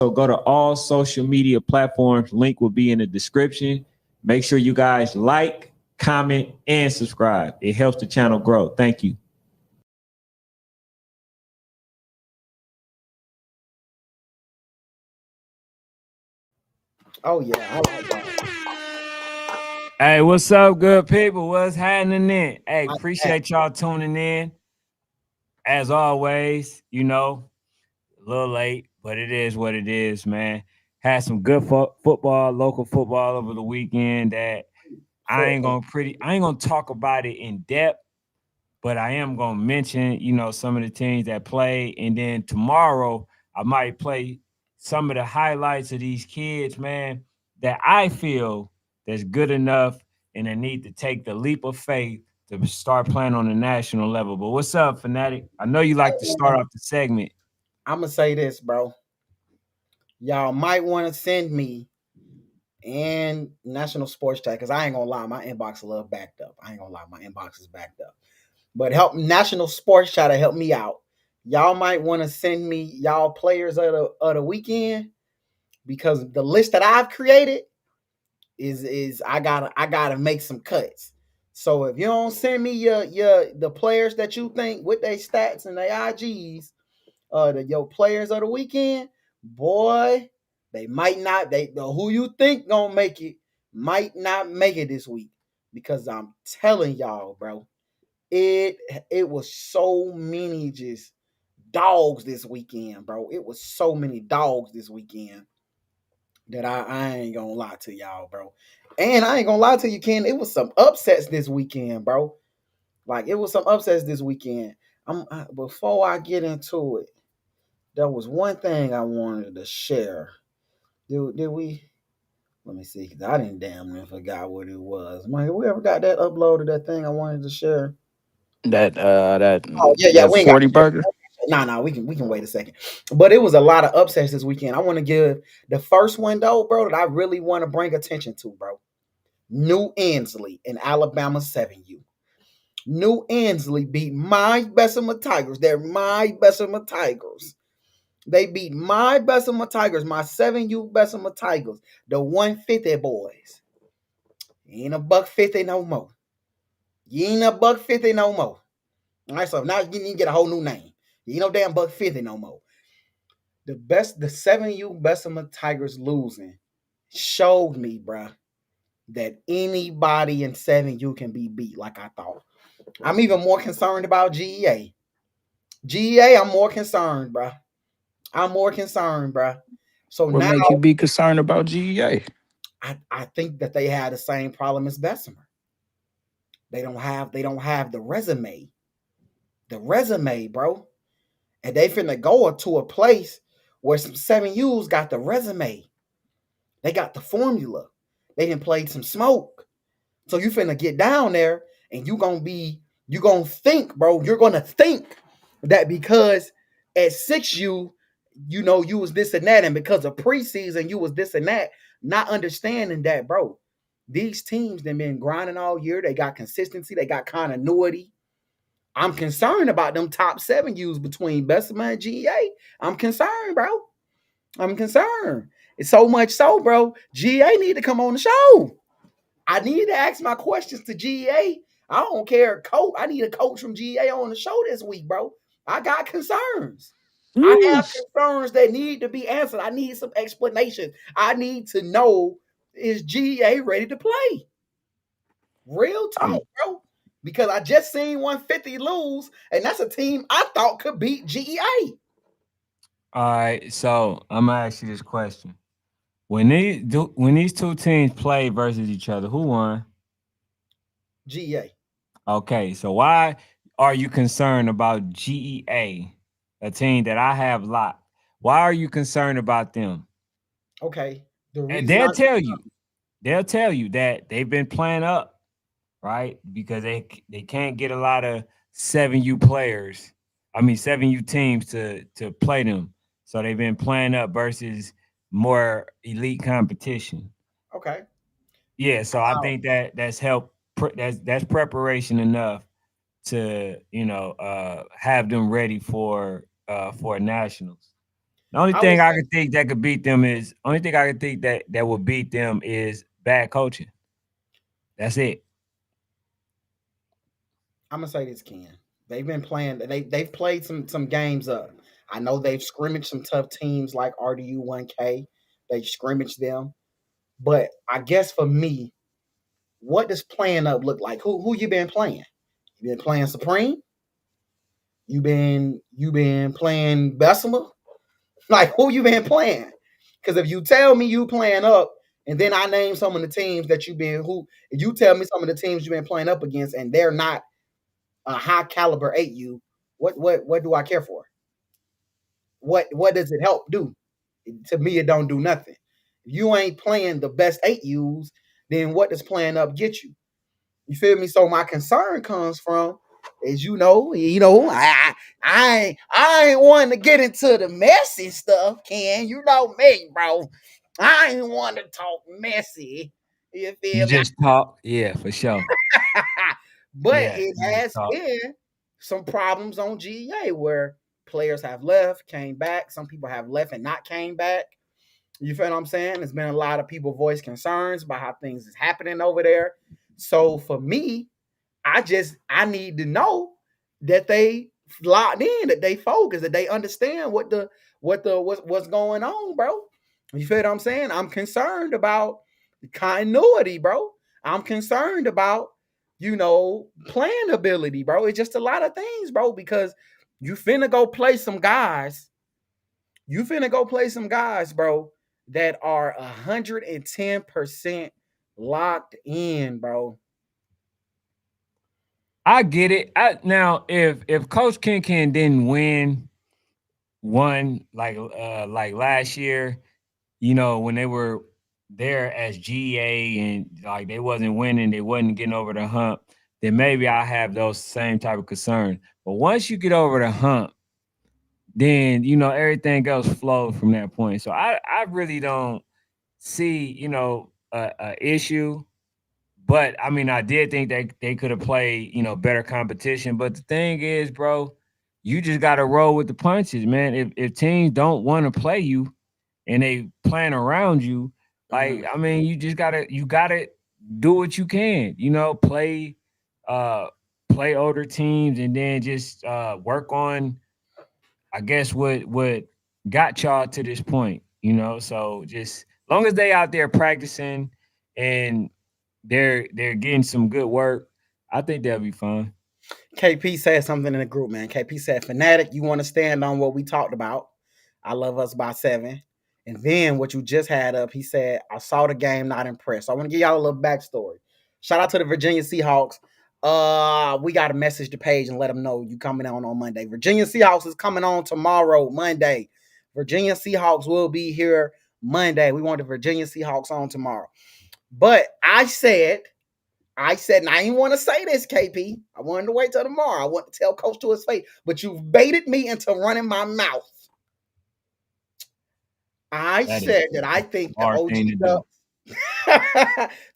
So go to all social media platforms. Link will be in the description. Make sure you guys like, comment, and subscribe. It helps the channel grow. Thank you. Oh yeah, I like that. Hey, what's up, good people? What's happening in? Hey, I like that. appreciate y'all tuning in. As always, a little late, but it is what it is, man. Had some good football, local football over the weekend that Football. I ain't gonna talk about it in depth, but I am gonna mention, some of the teams that play, and then tomorrow I might play some of the highlights of these kids, man, that I feel that's good enough and they need to take the leap of faith to start playing on the national level. But what's up, Fanatic? I know you like to start off the segment. I'm gonna say this, bro. Y'all might want to send me and National Sports Chat because I ain't gonna lie, my inbox is a little backed up. I ain't gonna lie, my inbox is backed up. But help National Sports Chat to help me out. Y'all might want to send me y'all players of the weekend because the list that I've created is I gotta make some cuts. So if you don't send me your the players that you think with their stats and their IGs, your players of the weekend, boy, they might not. Who you think gonna make it might not make it this week because I'm telling y'all, bro, it it was so many just dogs this weekend, bro. It was so many dogs this weekend that I ain't gonna lie to y'all, bro. And I ain't gonna lie to you, Ken. It was some upsets this weekend, bro. Like it was some upsets this weekend. Before I get into it, there was one thing I wanted to share. Did we? Let me see, cause I didn't damn near forgot what it was. Mike, we ever got that uploaded? That thing I wanted to share. That Oh yeah, yeah. that We ain't got 40 to share. burger. Nah. We can wait a second. But it was a lot of upsets this weekend. I want to give the first one though, bro, that I really want to bring attention to, bro. New Ansley in Alabama 7U. New Ansley beat my Bessemer Tigers. They're my Bessemer Tigers. They beat my Bessemer Tigers, my 7U Bessemer Tigers, the 150 boys. You ain't a buck 50 no more. You ain't a buck 50 no more. All right, so now you need to get a whole new name. You ain't no damn buck 50 no more. The 7U Bessemer Tigers losing showed me, bruh, that anybody in 7U can be beat like I thought. I'm even more concerned about GEA. GEA, I'm more concerned, bruh. I'm more concerned, bruh. So What now make you be concerned about GEA? I think that they had the same problem as Bessemer. They don't have the resume. The resume, bro. And they finna go to a place where some 7U's got the resume. They got the formula. They done played some smoke. So you finna get down there and you gonna think, bro. You're gonna think that because at 6U, you was this and that, and because of preseason, you was this and that, not understanding that, bro. These teams they've been grinding all year. They got consistency, they got continuity. I'm concerned about them top 7Us between Bessemer and GA. I'm concerned, bro. I'm concerned. It's so much so, bro. GA need to come on the show. I need to ask my questions to GA. I don't care, coach. I need a coach from GA on the show this week, bro. I got concerns. I have Yeesh. concerns that need to be answered. I need some explanation. I need to know, is GA ready to play? Real talk, I'm bro. Because I just seen 150 lose, and that's a team I thought could beat GEA. all right. So I'm gonna ask you this question: when these two teams play versus each other, who won? GEA. Okay, so why are you concerned about GEA, a team that I have locked? Why are you concerned about them? Okay. The And reason I they'll tell you that they've been playing up, right? Because they can't get a lot of 7U players. I mean 7U teams to play them. So they've been playing up versus more elite competition. okay. Yeah, so I think that that's help that's preparation enough to have them ready for nationals. The only I would thing I say could think that could beat them is only thing I could think that would beat them is bad coaching. That's it. I'm gonna say this, Ken. They've been playing. They've played some games up. I know they've scrimmaged some tough teams like RDU1K. They scrimmaged them, but I guess for me, what does playing up look like? Who you been playing? You been playing Supreme? You been playing Bessemer? Like who you been playing? Because if you tell me you playing up, and then I name some of the teams that you've been who, if you tell me some of the teams you've been playing up against, and they're not a high caliber 8U, what do I care for? What does it help do? To me, it don't do nothing. If you ain't playing the best 8Us, then what does playing up get you? You feel me? So my concern comes from is I ain't wanting to get into the messy stuff, Ken. You know me, bro. I ain't want to talk messy. You You feel me? just talk, yeah, for sure. But Yeah, it you just has talk. been some problems on GEA where players have left, came back. Some people have left and not came back. You feel what I'm saying? There's been a lot of people voice concerns about how things is happening over there. So for me, I need to know that they locked in, that they focus, that they understand what's going on, bro. You feel what I'm saying? I'm concerned about continuity, bro. I'm concerned about playing ability, bro. It's just a lot of things, bro. Because you finna go play some guys. You finna go play some guys, bro, that are 110% locked in, bro. I get it. Now, if Coach Ken didn't win one like last year, when they were there as GA and like they wasn't winning, they wasn't getting over the hump, then maybe I have those same type of concerns. But once you get over the hump, then everything else flows from that point. So I really don't see a issue. But I mean, I did think they could have played, better competition. But the thing is, bro, you just got to roll with the punches, man. If teams don't want to play you and they playing around you, like Mhm. I mean, you gotta do what you can, uh play older teams and then just work on, I guess, what got y'all to this point, So just long as they out there practicing and they're getting some good work, I think they'll be fine. KP said something in the group, man. KP said, Fanatic, you want to stand on what we talked about. I love us by 7. And then what you just had up, he said, I saw the game, not impressed. So I want to give y'all a little backstory. Shout out to the Virginia Seahawks. We got to message the page and let them know you coming on Monday. Virginia Seahawks is coming on tomorrow, Monday. Virginia Seahawks will be here Monday. We want the Virginia Seahawks on tomorrow. But I said, and I didn't want to say this, KP. I wanted to wait till tomorrow. I want to tell Coach to his face, but you've baited me into running my mouth. I That is said that I think a hard thing to do.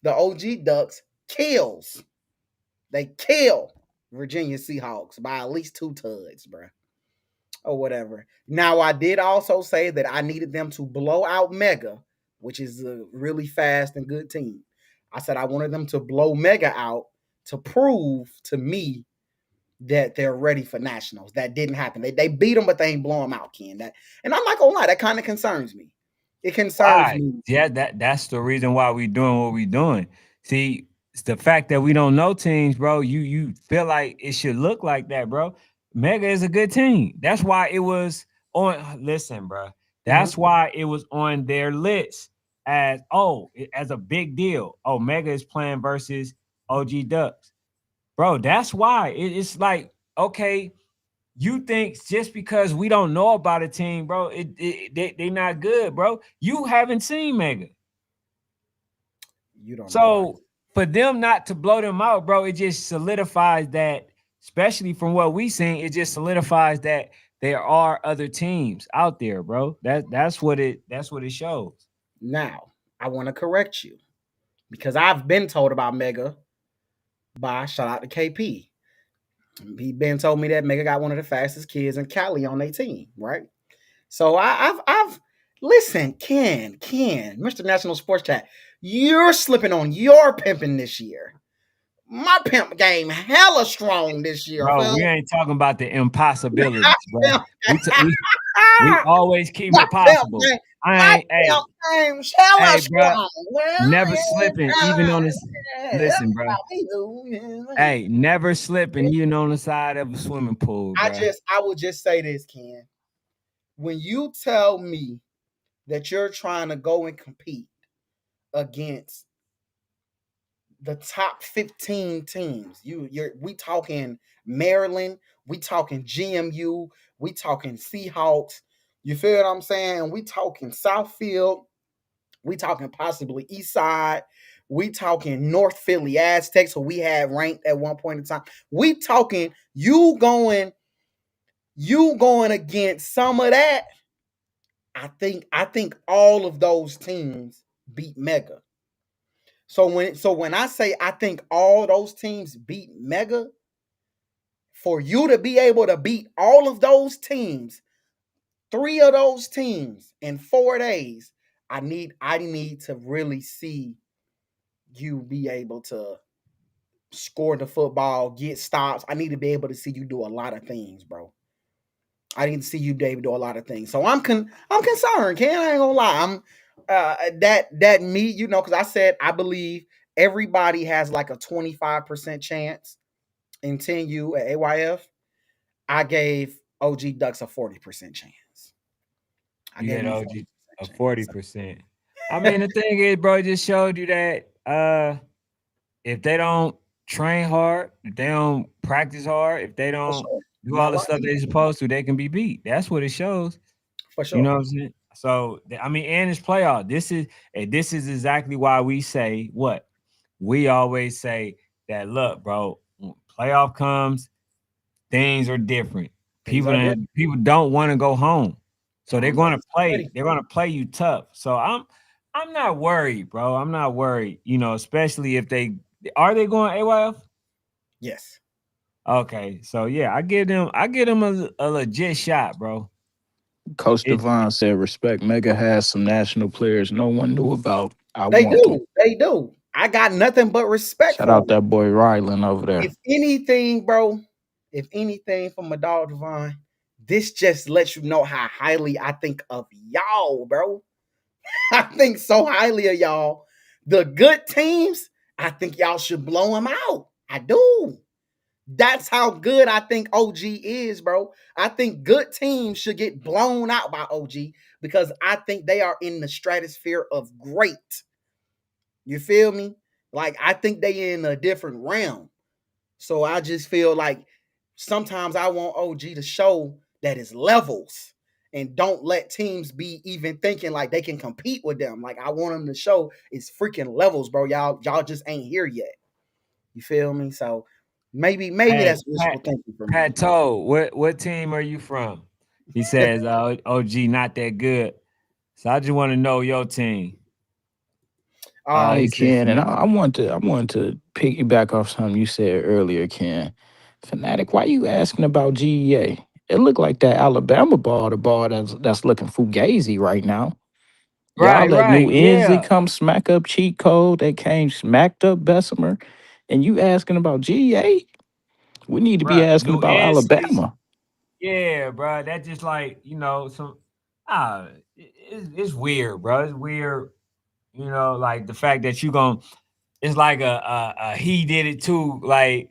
The OG Ducks kills. They kill Virginia Seahawks by at least 2 tuds, bro, or whatever. Now, I did also say that I needed them to blow out Mega, which is a really fast and good team. I said I wanted them to blow Mega out to prove to me that they're ready for nationals. That didn't happen. They beat them, but they ain't blow them out, Ken. And I'm not gonna lie, that kind of concerns me. It concerns Why? me. Yeah, that's the reason why we doing what we doing. See, it's the fact that we don't know teams, bro. You feel like it should look like that, bro. Mega is a good team. That's why it was on. Listen, bro. Mhm. That's why it was on their list as a big deal. Oh, Mega is playing versus OG Ducks, bro. That's why it's like, okay, you think just because we don't know about a team, bro, they not good, bro. You haven't seen Mega. You don't know about it. So for them not to blow them out, bro, it just solidifies that, especially from what we seen, it just solidifies that there are other teams out there, bro. That's what it shows. Now, I want to correct you because I've been told about Mega by shout out to KP. He been told me that Mega got one of the fastest kids in Cali on their team, right? So I've listen, Ken, Mr. National Sports Chat, you're slipping on your pimping this year. My pimp game hella strong this year, Bro, fam. we ain't talking about the impossibilities, bro. Pimp- We always keep my it pimp possible. game, I my ain't, hey, pimp game's hella hey, bro, strong. Well, never slipping, even on this. Listen, bro. yeah. Hey, never slipping, even on the side of a swimming pool, bro. I will just say this, Ken. When you tell me that you're trying to go and compete against the top 15 teams, we talking Maryland, we talking GMU, we talking Seahawks. You feel what I'm saying? We talking Southfield, we talking possibly East Side, we talking North Philly Aztecs, who we had ranked at one point in time. We talking you going against some of that. I think all of those teams beat Mega. So when I say I think all those teams beat Mega, for you to be able to beat all of those teams, 3 of those teams in 4 days, I need to really see you be able to score the football, get stops. I need to be able to see you do a lot of things, bro. I need to see you be able to do a lot of things. So I'm concerned, Ken. I ain't gonna lie. I'm that me, because I said I believe everybody has like a 25% chance in 10U at AYF. I gave OG Ducks a 40% chance. I You gave had him a OG 40% a chance. 40%. I mean, the thing is, bro, it just showed you that if they don't train hard, if they don't practice hard, if they For don't sure. do You're all not the right. stuff they're supposed to, they can be beat. That's what it shows. For You know sure. what I'm saying? So I mean, and it's playoff. This is exactly why we say what we always say that. Look, bro, when playoff comes, things are different. Things People are different. don't, people don't want to go home, so they're I'm going to ready. play. They're going to play you tough. So I'm not worried, bro. I'm not worried. Especially if they going AYF. Yes. Okay, so yeah, I give them a legit shot, bro. Coach It Devon said respect. Mega has some national players no one knew about. I They want them. do. They do. I got nothing but respect Shout for out them. that boy Ryland over there. If anything, bro, if anything from my dog Devon, this just lets you know how highly I think of y'all, bro. I think so highly of y'all. The good teams, I think y'all should blow them out. I do. That's how good I think OG is, bro. I think good teams should get blown out by OG because I think they are in the stratosphere of great. You feel me? Like I think they in a different realm. So I just feel like sometimes I want OG to show that it's levels and don't let teams be even thinking like they can compete with them. Like I want them to show it's freaking levels, bro. Y'all just ain't here yet. You feel me? So maybe hey that's wishful thinking for me. Pat Toe, what team are you from? He says, OG not that good. So I just want to know your team. He Hey said, Ken, and I want to piggyback off something you said earlier, Ken. Fanatic, why you asking about GEA? It looked like that Alabama ball, the ball that's looking fugazi right now. Y'all let right, New Ensley yeah, come smack up cheat code. They came smacked up Bessemer. And you asking about GEA? We need to be bro. asking New about Ansley, Alabama. yeah, bro. That just like some it's weird, bro. It's weird, like the fact that you gon' it's like a he did it too, like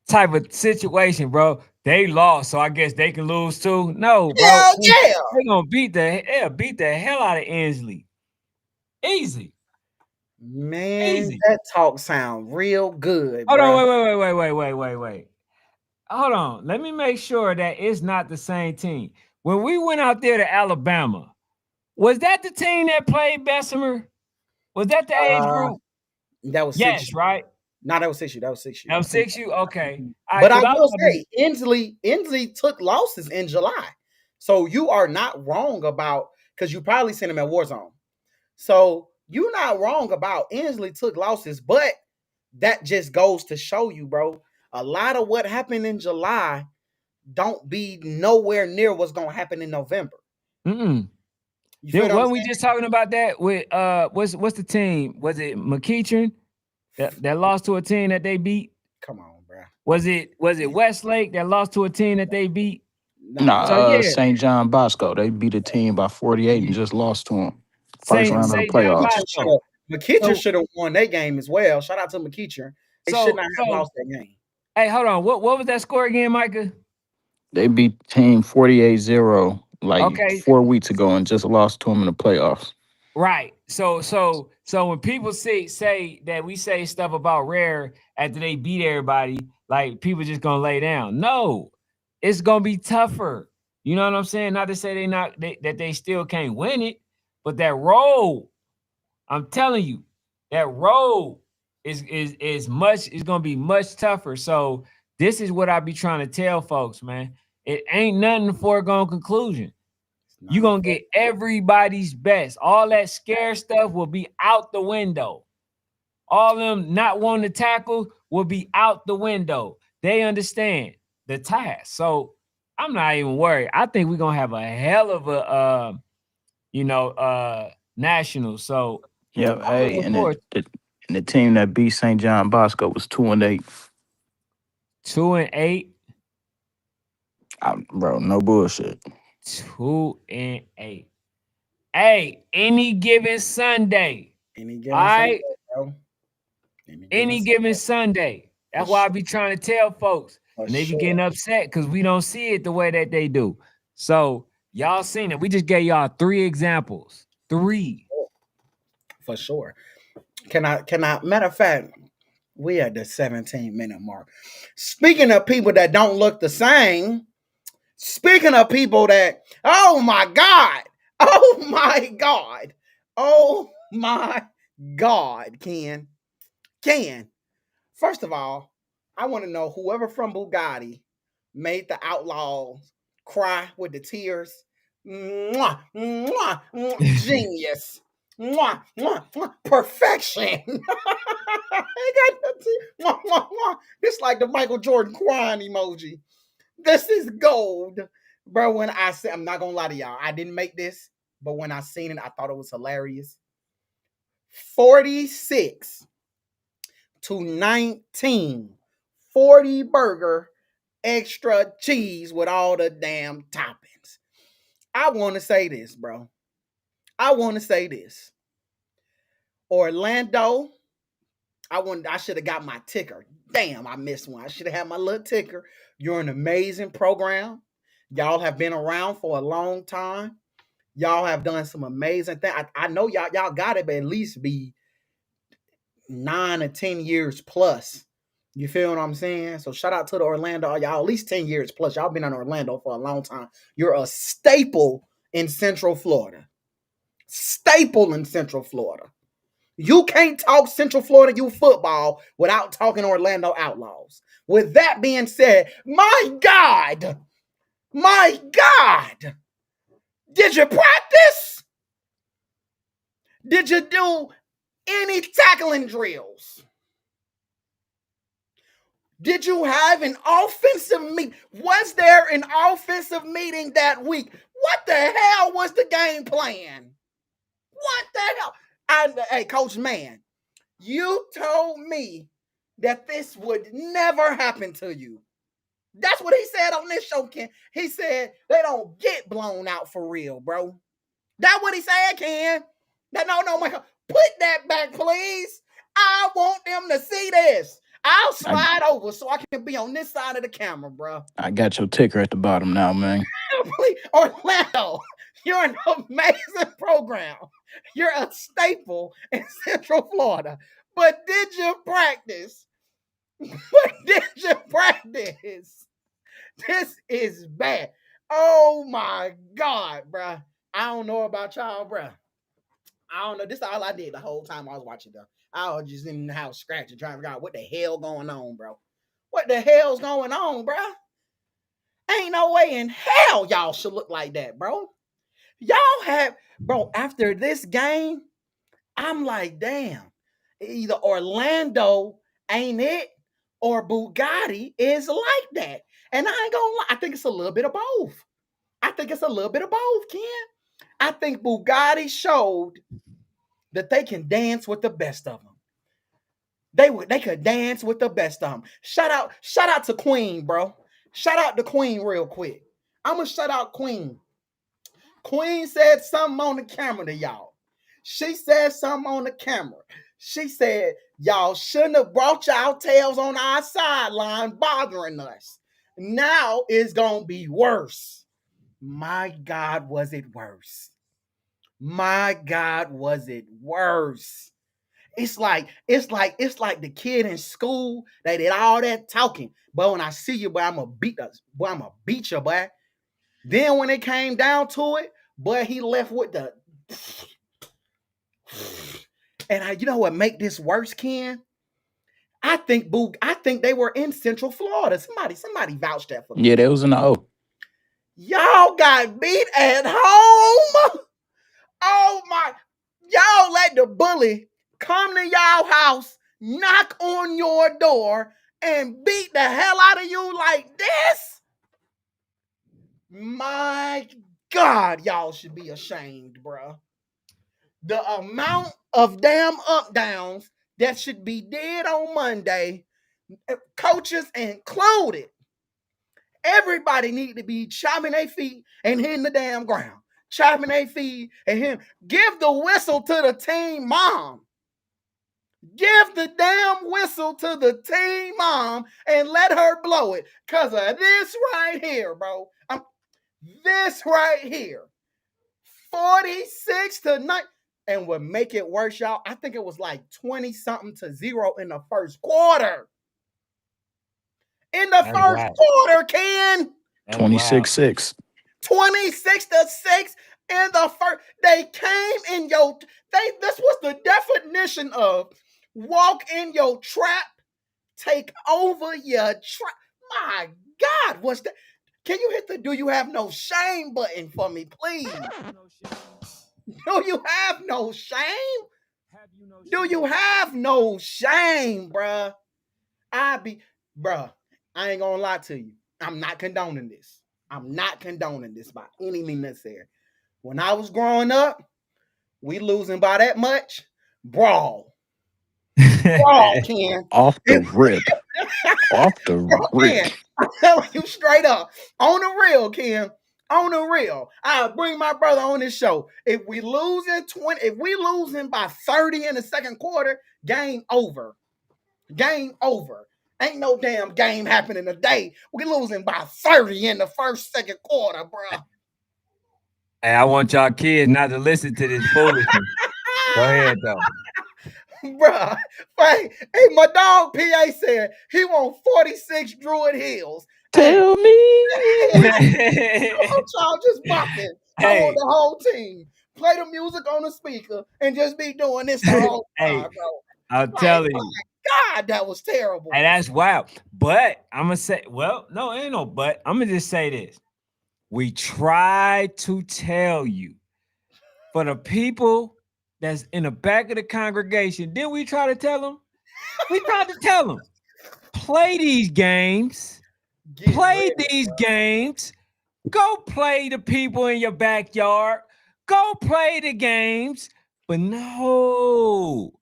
type of situation, bro. They lost, so I guess they can lose too. No, bro. Hell yeah. They gonna beat the hell out of Inslee. Easy, Man, easy. that talk sound real good, Hold on, bro. wait. Hold on. Let me make sure that it's not the same team. When we went out there to Alabama, was that the team that played Bessemer? Was that the age Uh group? that was six. Yes, right? No, that was 6U. That was 6U. That was 6U? Okay. All right, But I because I was will about to. say, Inslee took losses in July. So you are not wrong about because you probably seen him at Warzone. So you're not wrong about Inslee took losses, but that just goes to show you, bro. A lot of what happened in July don't be nowhere near what's gonna happen in November. Mm-mm. You feel what I'm Wasn't we saying? just talking about that with what's the team? Was it McEachern that lost to a team that they beat? Come on, bro. Was it Westlake that lost to a team that they beat? No, So yeah, St. John Bosco. They beat a team by 48 and just lost to them. First round of the St. John playoffs. Bosco. McEachern So should have won that game as well. Shout out to McEachern. They should not have lost that game. Hey, hold on. What was that score again, Micah? They beat team 48-0 like Okay, 4 weeks ago and just lost to them in the playoffs. right. So when people say that we say stuff about Rare after they beat everybody, like people just gonna lay down. No, it's gonna be tougher. You know what I'm saying? Not to say that they still can't win it, but that road, I'm telling you, that road is gonna be much tougher. So this is what I be trying to tell folks, man. It ain't nothing foregone conclusion. You're gonna get everybody's best. All that scare stuff will be out the window. All them not wanting to tackle will be out the window. They understand the task. So I'm not even worried. I think we're gonna have a hell of a national. So Yeah, I'm hey, looking and forward. the team that beat St. John Bosco was 2-8. 2-8. Bro, no bullshit. 2-8. Hey, any given Sunday. Any given All right. Sunday, bro. Any given Sunday. That's why I be trying to tell folks. And they be getting upset because we don't see it the way that they do. So y'all seen it. We just gave y'all 3 examples. 3. For sure. Can I matter of fact, we at the 17-minute mark. Speaking of people that don't look the same, speaking of people that, oh my God, Ken. First of all, I want to know whoever from Bugatti made the Outlaws cry with the tears. Mwah, mwah, mwah, genius. Mwah, mwah, mwah, perfection. Mwah, mwah, mwah. This like the Michael Jordan crying emoji. This is gold. Bro, when I said, I'm not going to lie to y'all, I didn't make this, but when I seen it, I thought it was hilarious. 46-19. 40 burger, extra cheese with all the damn toppings. I want to say this, bro. Orlando, I should have got my ticker. Damn, I missed one. I should have had my little ticker. You're an amazing program. Y'all have been around for a long time. Y'all have done some amazing things. I know y'all got it, but at least be 9 or 10 years plus. You feel what I'm saying? So shout out to the Orlando. Y'all at least 10 years plus. Y'all been in Orlando for a long time. You're a staple in Central Florida. You can't talk Central Florida youth football without talking Orlando Outlaws. With that being said, my God, did you practice? Did you do any tackling drills? Did you have an offensive meeting? Was there an offensive meeting that week? What the hell was the game plan? What the hell? Hey, Coach Man, you told me that this would never happen to you. That's what he said on this show, Ken. He said they don't get blown out for real, bro. That's what he said, Ken. No, Michael. Put that back, please. I want them to see this. I'll slide over so I can be on this side of the camera, bro. I got your ticker at the bottom now, man. Please, Orlando, you're an amazing program. You're a staple in Central Florida. But did you practice? This is bad. Oh my God, bro. I don't know about y'all, bro. I don't know. This is all I did the whole time I was watching them. I was just in the house scratching, trying to figure out what the hell going on, bro. What the hell's going on, bro? Ain't no way in hell y'all should look like that, bro. Y'all have, bro, after this game, I'm like, damn. Either Orlando ain't it or Bugatti is like that. And I ain't gonna lie, I think it's a little bit of both. I think it's a little bit of both, Ken. I think Bugatti showed that they can dance with the best of them. They could dance with the best of them. Shout out to Queen, bro. Shout out to Queen real quick. I'm gonna shout out Queen. Queen said something on the camera to y'all. She said something on the camera. She said, y'all shouldn't have brought y'all tails on our sideline bothering us. Now it's gonna be worse. My God, was it worse? My God, was it worse? It's like the kid in school. They did all that talking, but when I see you, boy, I'm gonna beat you, boy. Then when it came down to it, boy, he left with the. And you know what make this worse, Ken? I think they were in Central Florida. Somebody vouched that for me. Yeah, that was in the O. Y'all got beat at home. Oh my! Y'all let the bully come to y'all house, knock on your door, and beat the hell out of you like this? My God, y'all should be ashamed, bro. The amount of damn up downs that should be did on Monday, coaches included. Everybody need to be chopping their feet and hitting the damn ground. Chopping their feet and hitting. Give the whistle to the team mom. Give the damn whistle to the team mom and let her blow it. Because of this right here, bro. This right here. 46-9. And what make it worse, y'all, I think it was like 20-something-0 in the first quarter. In the first quarter, Ken. 26-6. 26-6 in the first. They came in your. This was the definition of walk in your trap, take over your trap. My God, what's that? Can you hit the do you have no shame button for me, please? Do you have no shame? Do you have no shame, bruh? Bruh, I ain't gonna lie to you. I'm not condoning this. I'm not condoning this by any means necessary. When I was growing up, we losing by that much. Brawl. Brawl, Ken. Off the rip. Off the rip. Ken, I'm telling you straight up. On the real, Ken. On the real. I'll bring my brother on this show. If we losing by 30 in the second quarter, game over. Game over. Ain't no damn game happening today. We losing by 30 in the second quarter, bro. Hey, I want y'all kids not to listen to this foolishness. Go ahead, though. Bruh, hey, my dog PA said he want 46 Druid Hills. Tell me. Y'all just bopping. I want the whole team. Play the music on the speaker and just be doing this the whole time, bro. I'm telling you. God, that was terrible. And that's wild. But I'm going to say, well, no, ain't no but. I'm going to just say this. We try to tell you, for the people that's in the back of the congregation, didn't we try to tell them? We tried to tell them, play these games. Games. Go play the people in your backyard. Go play the games. But no,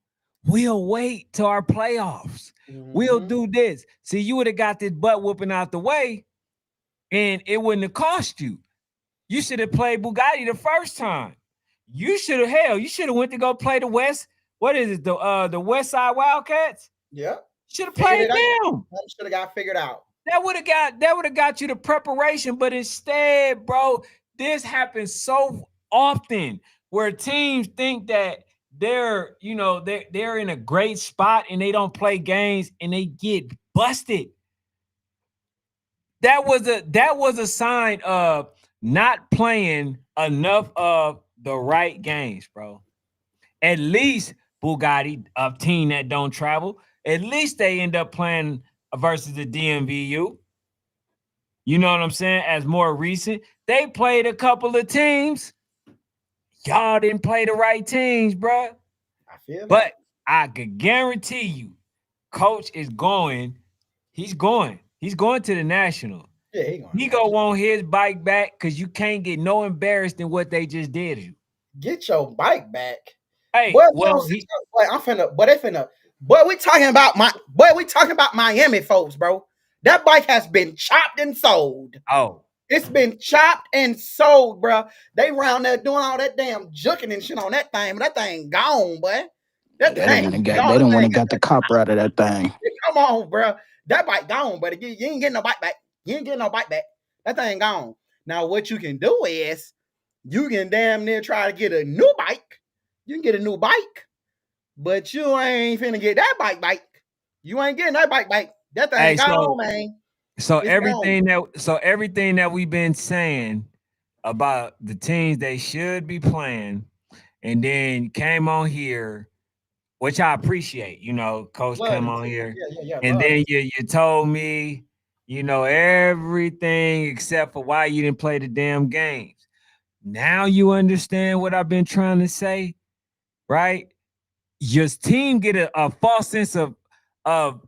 we'll wait till our playoffs. Mm-hmm. We'll do this. See, you would have got this butt whooping out the way, and it wouldn't have cost you. You should have played Bugatti the first time. You should have went to go play the West. What is it? The West Side Wildcats? Yeah. Should have played them. Should have got figured out. That would have got you the preparation, but instead, bro, this happens so often where teams think that they're in a great spot and they don't play games and they get busted. That was a sign of not playing enough of the right games, bro. At least Bugatti, a team that don't travel, at least they end up playing versus the DMVU. You know what I'm saying? As more recent, they played a couple of teams. Y'all didn't play the right teams, bro. I feel but I could guarantee you, Coach is going. He's going to the national. Yeah, He gonna want his bike back because you can't get no embarrassed in what they just did to you. get your bike back. Hey, But well, I'm finna, but they finna, but we talking about Miami folks, bro. That bike has been chopped and sold. oh, It's been chopped and sold, bro. They round there doing all that damn juking and shit on that thing, but that thing gone, boy. Yeah, That they don't thing want to get. gone. They That don't want thing to got the copper out of that thing. come on, bro. That bike gone, but you ain't getting no bike back. You ain't getting no bike back. That thing gone. Now, what you can do is you can damn near try to get a new bike. You can get a new bike, but you ain't finna get that bike. You ain't getting that bike. That thing hey, gone, man. so It's gone. everything that we've been saying about the teams they should be playing, and then came on here, which I appreciate. Coach Love came them on too. here, Yeah. and Love them then too. you told me, everything except for why you didn't play the damn games. Now you understand what I've been trying to say, right? Your team get a false sense of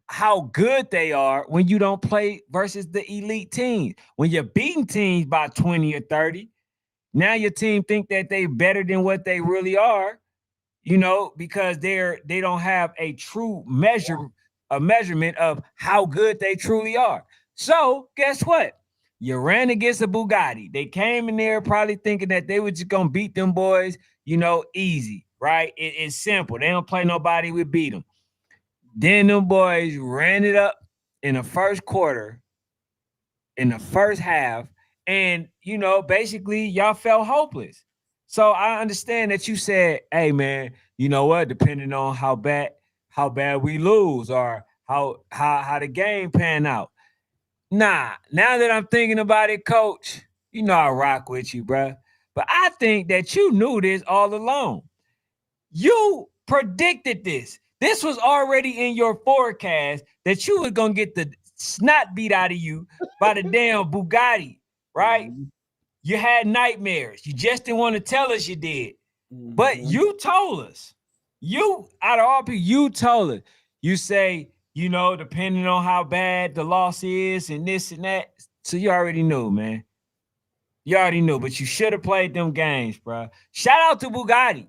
how good they are when you don't play versus the elite teams. When you're beating teams by 20 or 30, now your team think that they better than what they really are, because they don't have a true measurement of how good they truly are. So guess what? You ran against a Bugatti. They came in there probably thinking that they were just gonna beat them boys, easy, right? It's simple. They don't play nobody, we beat them. Then them boys ran it up in the first quarter, in the first half, and basically y'all felt hopeless. So I understand that you said, "Hey man, you know what? Depending on how bad we lose, or how the game pan out." Nah, now that I'm thinking about it, Coach, I rock with you, bruh. But I think that you knew this all along. You predicted this. This was already in your forecast that you were gonna get the snot beat out of you by the damn Bugatti, right? Mm-hmm. You had nightmares. You just didn't want to tell us you did. But Mm-hmm. you told us. You, out of all people, you told us. You say, depending on how bad the loss is and this and that. So you already knew, man. You already knew, but you should have played them games, bro. Shout out to Bugatti.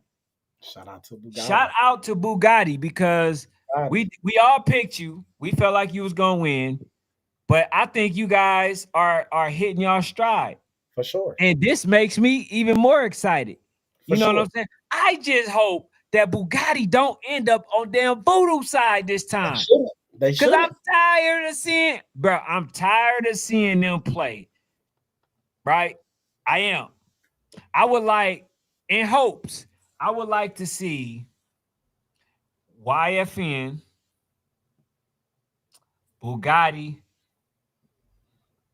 Shout out to Shout Bugatti. out to Bugatti because Bugatti. we all picked you. We felt like you was gonna win, but I think you guys are hitting your stride, For sure. and this makes me even more excited. For You know what sure. I'm saying? I just hope that Bugatti don't end up on damn voodoo side this They time, shouldn't. They cause I'm shouldn't. tired of seeing, bro. I'm tired of seeing them play. Right? I am. I would like, in hopes, I would like to see YFN, Bugatti,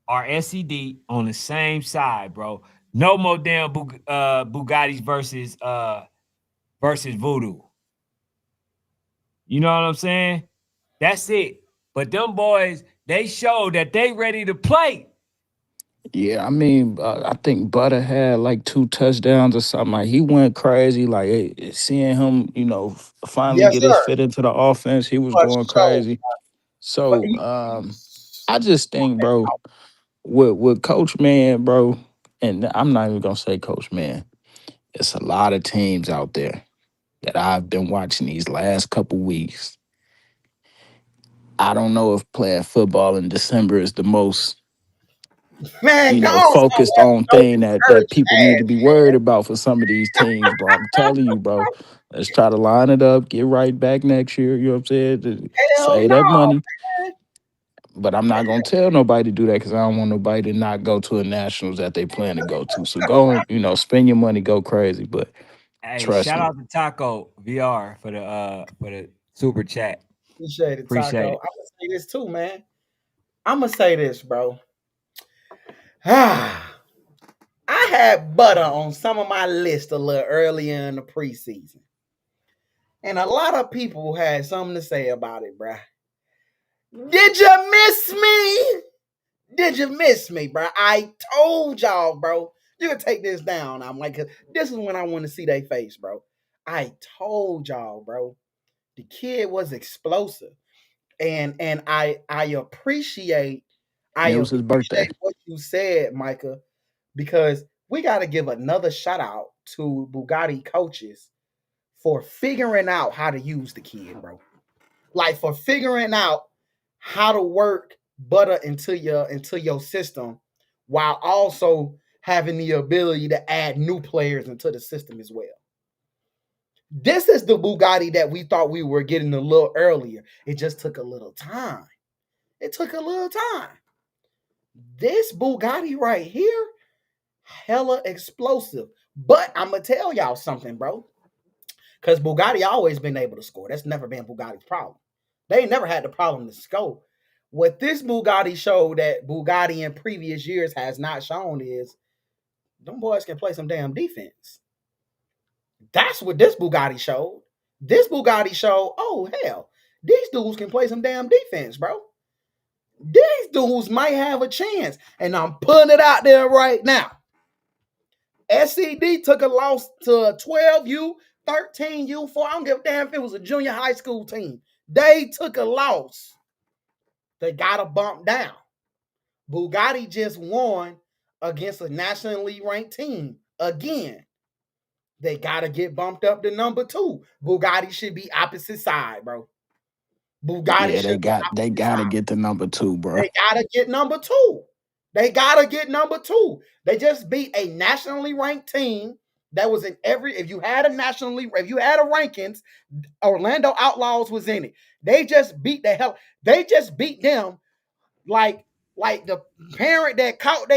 or SED on the same side, bro. No more damn Bugattis versus Voodoo. You know what I'm saying? That's it. But them boys, they showed that they ready to play. Yeah, I mean, I think Butter had like 2 touchdowns or something. Like he went crazy. Like seeing him, finally Yes, get his sir. fit into the offense, he was For going sure. crazy. But So I just think, bro, with Coach Man, bro, and I'm not even gonna say Coach Man. It's a lot of teams out there that I've been watching these last couple weeks. I don't know if playing football in December is the most, man, go on, stop focused having on no thing that discouraged people need to ass. be worried about for some of these teams, bro. I'm telling you, bro. Let's try to line it up, get right back next year. You know what I'm saying? To Hell save no, that money. man. But I'm not gonna tell nobody to do that because I don't want nobody to not go to a nationals that they plan to go to. So go and spend your money, go crazy. But Hey, trust shout me, out to Taco VR for the super chat. Appreciate it, Appreciate Taco. it. I'm gonna say this too, man. I'm gonna say this, bro. I had Butter on some of my list a little earlier in the preseason, and a lot of people had something to say about it, bro. Did you miss me? Did you miss me, bro? I told y'all, bro. You can take this down. I'm like, this is when I want to see their face, bro. I told y'all, bro. The kid was explosive, and I appreciate I It was his birthday. appreciate what you said, Micah, because we got to give another shout out to Bugatti coaches for figuring out how to use the kid, bro. Like for figuring out how to work butter into your system while also having the ability to add new players into the system as well. This is the Bugatti that we thought we were getting a little earlier. It just took a little time. It took a little time. This Bugatti right here, hella explosive. But I'm going to tell y'all something, bro. Because Bugatti always been able to score. That's never been Bugatti's problem. They ain't never had the problem to score. What this Bugatti showed that Bugatti in previous years has not shown is them boys can play some damn defense. That's what this Bugatti showed. This Bugatti showed, oh, hell, these dudes can play some damn defense, bro. These dudes might have a chance. And I'm putting it out there right now. SCD took a loss to 12U, 13U, 4. I don't give a damn if it was a junior high school team. They took a loss. They got a bump down. Bugatti just won against a nationally ranked team. Again, they got to get bumped up to number 2. Bugatti should be opposite side, bro. Bugatti Yeah, should they gotta get the number 2, bro. They got to get number 2. They got to get number 2. They just beat a nationally ranked team that was in every, if you had a rankings, Orlando Outlaws was in it. They just beat them like the parent that caught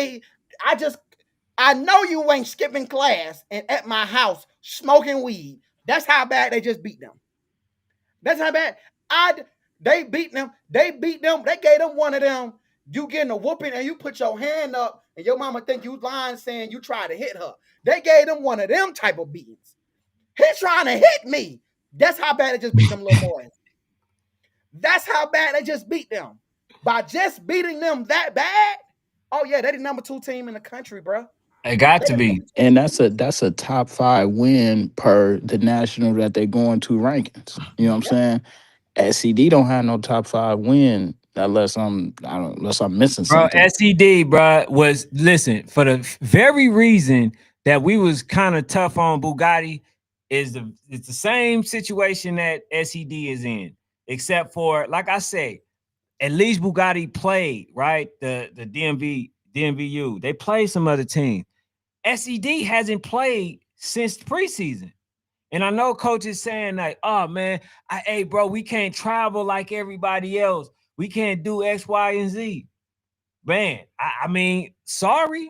I know you ain't skipping class and at my house smoking weed. That's how bad they just beat them. That's how bad. They beat them. They gave them one of them. You getting a whooping and you put your hand up and your mama think you lying saying you tried to hit her. They gave them one of them type of beatings. He's trying to hit me. That's how bad they just beat them little boys. That's how bad they just beat them. By just beating them that bad, oh yeah, they're the number 2 team in the country, bro. It got to be. And that's a top 5 win per the national that they're going to rankings. You know what I'm saying? SCD don't have no top 5 win unless I'm missing Bro, something. SED, bro, was listen for the very reason that we was kind of tough on Bugatti. It's the same situation that SED is in, except for like I say, at least Bugatti played right the DMVU. They played some other team. SED hasn't played since preseason. And I know coach is saying like, oh man, hey bro, we can't travel like everybody else. We can't do X, Y, and Z. Man, I mean, sorry.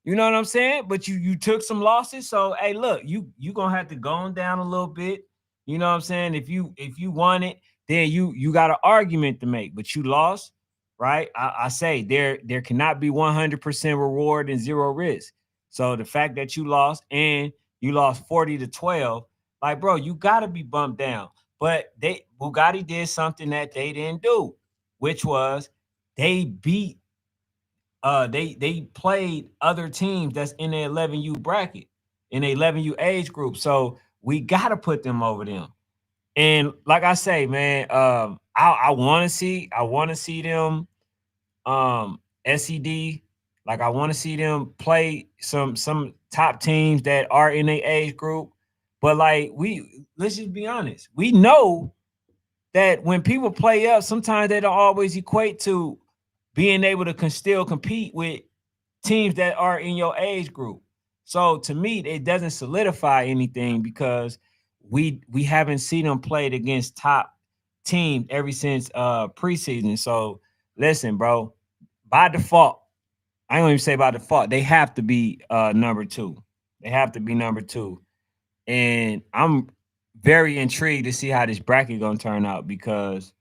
You know what I'm saying? But you took some losses. So hey, look, you gonna have to go on down a little bit. You know what I'm saying? If you won it, then you got an argument to make, but you lost, right? I say there cannot be 100% reward and 0 risk. So the fact that you lost and you lost 40-12, like bro, you gotta be bumped down. But Bugatti did something that they didn't do, which was they beat they played other teams that's in the 11U bracket, in the 11U age group. So we gotta put them over them. And like I say, man, I want to see them SED. Like I want to see them play some top teams that are in their age group. But like let's just be honest. We know that when people play up, sometimes they don't always equate to being able to still compete with teams that are in your age group. So to me, it doesn't solidify anything because we haven't seen them played against top teams ever since preseason. So listen, bro, by default, I don't even say by default, they have to be number 2. They have to be number 2. And I'm very intrigued to see how this bracket gonna turn out because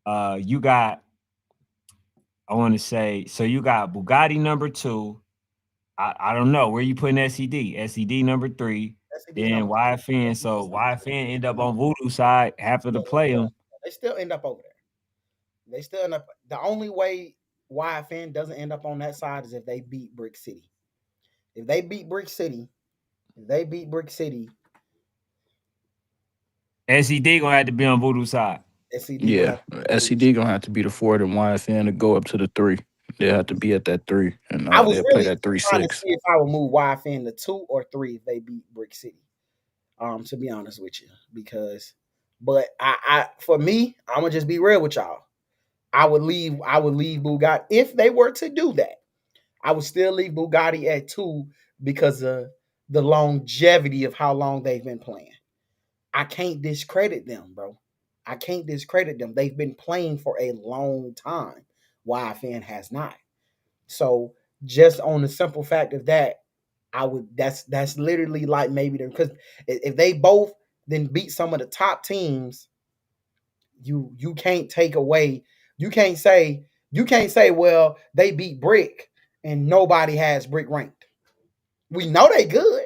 you got, I want to say, so you got Bugatti number 2. I don't know where you putting SED. SED number 3, then YFN. So YFN end up on Voodoo side after the play them. They still end up over there. They still end up. The only way YFN doesn't end up on that side is if they beat Brick City. If they beat Brick City, SED gonna have to be on Voodoo side. SED Yeah, SED gonna have to be the 4 and YFN to go up to the 3. They have to be at that 3, and I was they'll play really that three trying to six. see if I would move YFN to 2 or 3 if they beat Brick City. To be honest with you, because, but I for me, I'm gonna just be real with y'all. I would leave Bugatti if they were to do that. I would still leave Bugatti at 2 because of the longevity of how long they've been playing. I can't discredit them, bro. I can't discredit them. They've been playing for a long time. YFN has not. So just on the simple fact of that, I would that's literally like maybe because if they both then beat some of the top teams, you can't take away, you can't say, well, they beat Brick and nobody has Brick ranked. We know they good.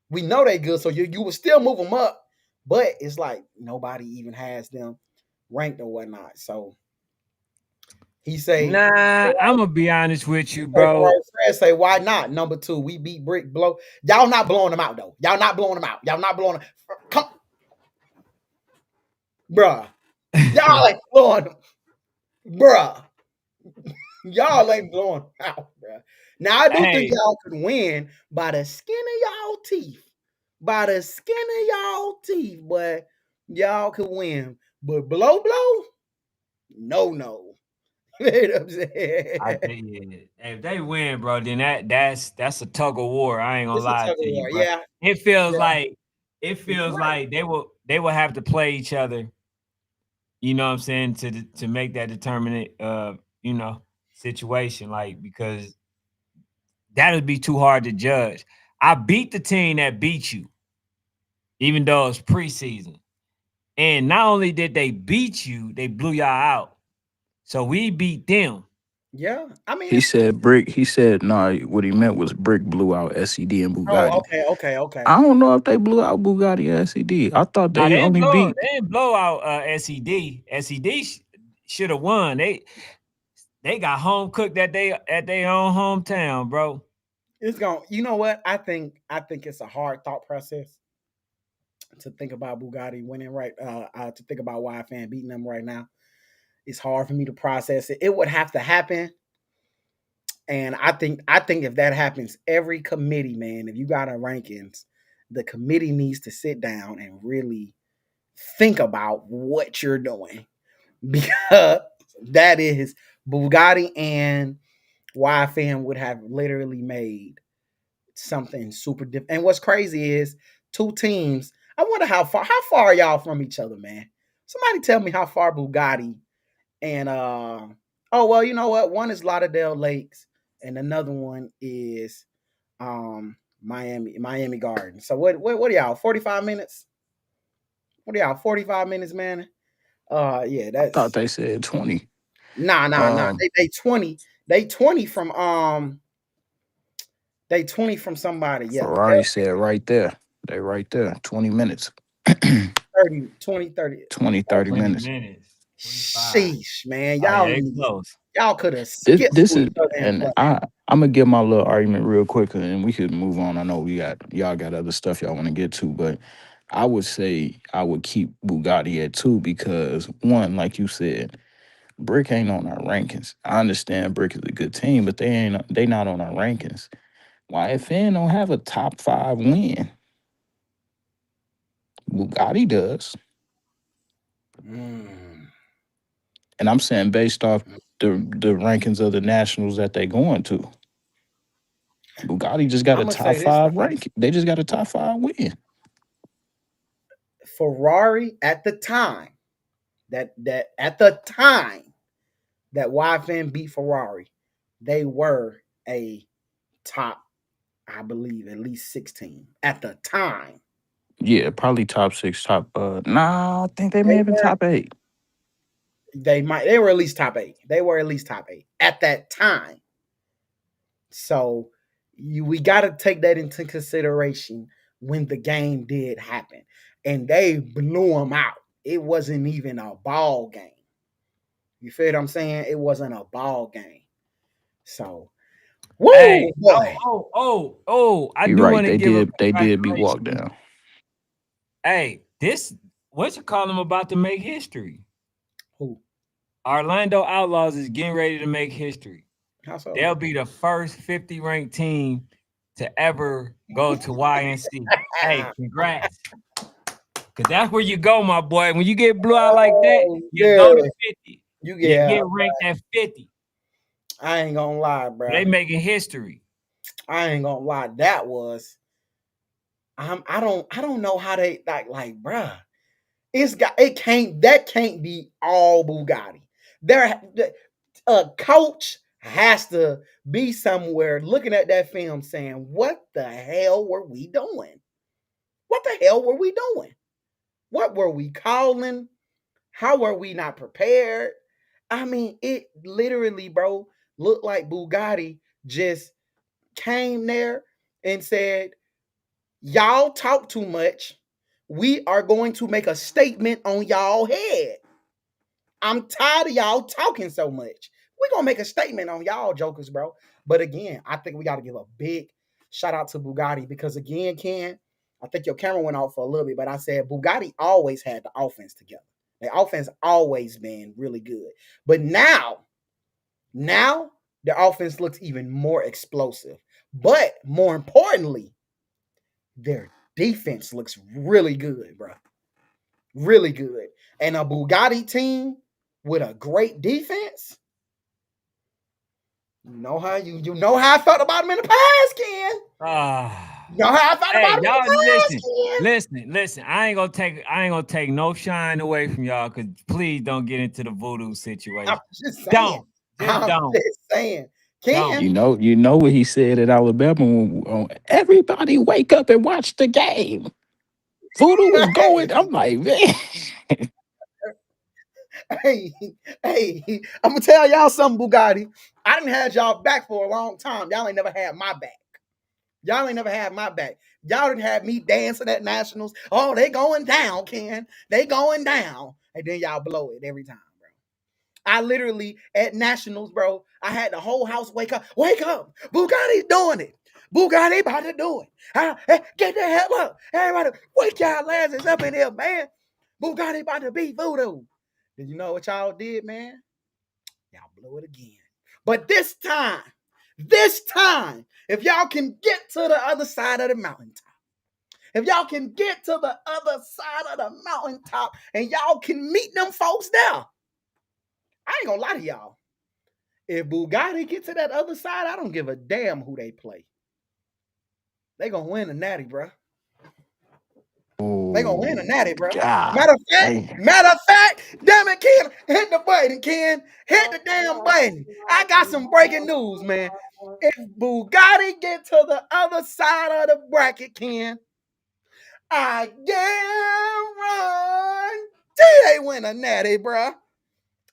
We know they good. So you would still move them up, but it's like nobody even has them ranked or whatnot. So he say, Nah, I'm gonna be honest with he you, say, bro. Fred say, why not? Number 2, we beat Brick blow. Y'all not blowing them out though. Y'all not blowing them out. Y'all not blowing them. Come, bruh. Y'all ain't blowing them, bruh. Y'all ain't blowing them out, bruh. Now I do think Hey, y'all could win by the skin of y'all teeth. By the skin of y'all teeth, but y'all could win. But blow, no. You know what I'm I saying? think yeah. If they win, bro, then that's a tug of war. I ain't gonna It's a lie tug of to you, war. bro. Yeah, It feels yeah. like it feels Right. like they will have to play each other. You know what I'm saying, to make that determinate you know situation, like, because that would be too hard to judge. I beat the team that beat you, even though it's preseason. And not only did they beat you, they blew y'all out. So we beat them. Yeah. I mean, He it's said Brick. He said no. What he meant was Brick blew out SED and oh, Bugatti. okay. I don't know if they blew out Bugatti or SED. I thought Now they only beat. they didn't blow out SED. SED should have won. They got home cooked at their own hometown, bro. It's going. You know what? I think it's a hard thought process to think about Bugatti winning right. To think about YFN beating them right now. It's hard for me to process it. It would have to happen, and I think if that happens, every committee, man, if you got a rankings, the committee needs to sit down and really think about what you're doing because that is Bugatti and YFN would have literally made something super different. And what's crazy is two teams. I wonder how far are y'all from each other, man? Somebody tell me how far Bugatti and oh well, you know what? One is Lauderdale Lakes and another one is Miami Gardens. So what are y'all? 45 minutes? What are y'all? 45 minutes, man? Yeah, I thought that's they said 20. nah. Um, They 20 from they 20 from somebody. Yeah. Ferrari said right there. They right there. 20 minutes. 30, 20, 30. 20, 30 20 minutes. minutes, 25. Sheesh, man. Oh yeah, they close. Y'all could have This skipped this school is each other and and play. I'm gonna give my little argument real quick and we could move on. I know y'all got other stuff y'all want to get to, but I would say I would keep Bugatti at 2 because one, like you said, Brick ain't on our rankings. I understand Brick is a good team, but they not on our rankings. YFN don't have a top 5 win. Bugatti does. Mm. And I'm saying based off the rankings of the nationals that they going to. Bugatti just got I'm a gonna top say this 5 though. rank. They just got a top 5 win. Ferrari at the time that at the time that YFN beat Ferrari, they were a top, I believe, at least 16 at the time. Yeah, probably top 6, top nah, I think they may They have been were top 8. they were at least top 8. They were at least top 8 at that time. So we got to take that into consideration when the game did happen, and they blew them out. It wasn't even a ball game. You feel what I'm saying? It wasn't a ball game. So, woo Hey, boy, I You're do right. want to give a They did be walked congratulations. down. Hey, this what you call them about to make history. who? Orlando Outlaws is getting ready to make history. How so? They'll be the first 50 ranked team to ever go to YNC. Hey, congrats. Cause that's where you go, my boy. When you get blew out like that, you go to 50. You You get ranked at 50. I ain't gonna lie, bro. They making history. I ain't gonna lie. That was. I don't know how they like, bruh. That can't be all Bugatti. A coach has to be somewhere looking at that film saying, what the hell were we doing? What the hell were we doing? What were we calling? How were we not prepared? I mean, it literally, bro, looked like Bugatti just came there and said, y'all talk too much. We are going to make a statement on y'all head. I'm tired of y'all talking so much. We're going to make a statement on y'all jokers, bro. But again, I think we got to give a big shout out to Bugatti because again, Ken, I think your camera went off for a little bit, but I said Bugatti always had the offense together. The offense always been really good. But now the offense looks even more explosive. But more importantly, their defense looks really good, bro. Really good. And a Bugatti team with a great defense. You know how I felt about him in the past, Ken. You know how I felt about him in the past, Ken. Listen. I ain't gonna take no shine away from y'all because please don't get into the voodoo situation. I'm just saying. Don't. Just saying. Ken. You know what he said at Alabama. Everybody wake up and watch the game. Voodoo was going. I'm like, man. Hey, I'm gonna tell y'all something, Bugatti. I didn't have y'all back for a long time. Y'all ain't never had my back. Y'all didn't have me dancing at nationals. Oh, they going down, Ken. They going down. And then y'all blow it every time, bro. I literally, at nationals, bro, I had the whole house wake up. Wake up. Bugatti's doing it. Bugatti about to do it. Get the hell up. Everybody, wake y'all asses up in here, man. Bugatti about to beat Voodoo. Did you know what y'all did, man? Y'all blew it again. But this time, if y'all can get to the other side of the mountaintop, and y'all can meet them folks there, I ain't gonna lie to y'all. If Bugatti get to that other side, I don't give a damn who they play. They gonna win the natty, bro. They gonna win the natty, bro. Matter of fact, damn it, Ken, hit the button, Ken. Hit the damn button. I got some breaking news, man. If Bugatti get to the other side of the bracket, Ken, I guarantee they win a natty, bro.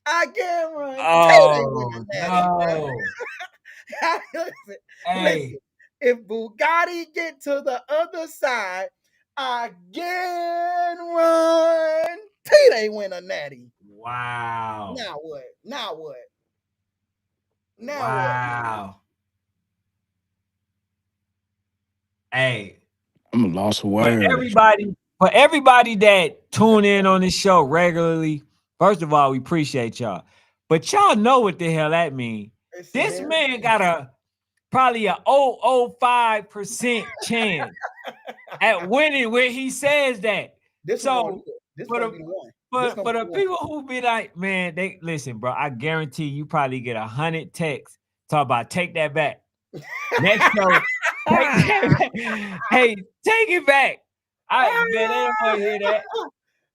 I guarantee they win a natty, bro. Listen, if Bugatti get to the other side, I guarantee they win a natty. Wow. Now what? Wow. Hey. I'm lost for words. For everybody that tune in on this show regularly, first of all, we appreciate y'all. But y'all know what the hell that means. This man got probably a 0.005% chance at winning when he says that. For the people who be like, man, they listen, bro. I guarantee you probably get 100 texts talk about take that back. Next show, hey, take it back. I bet they don't want to hear that.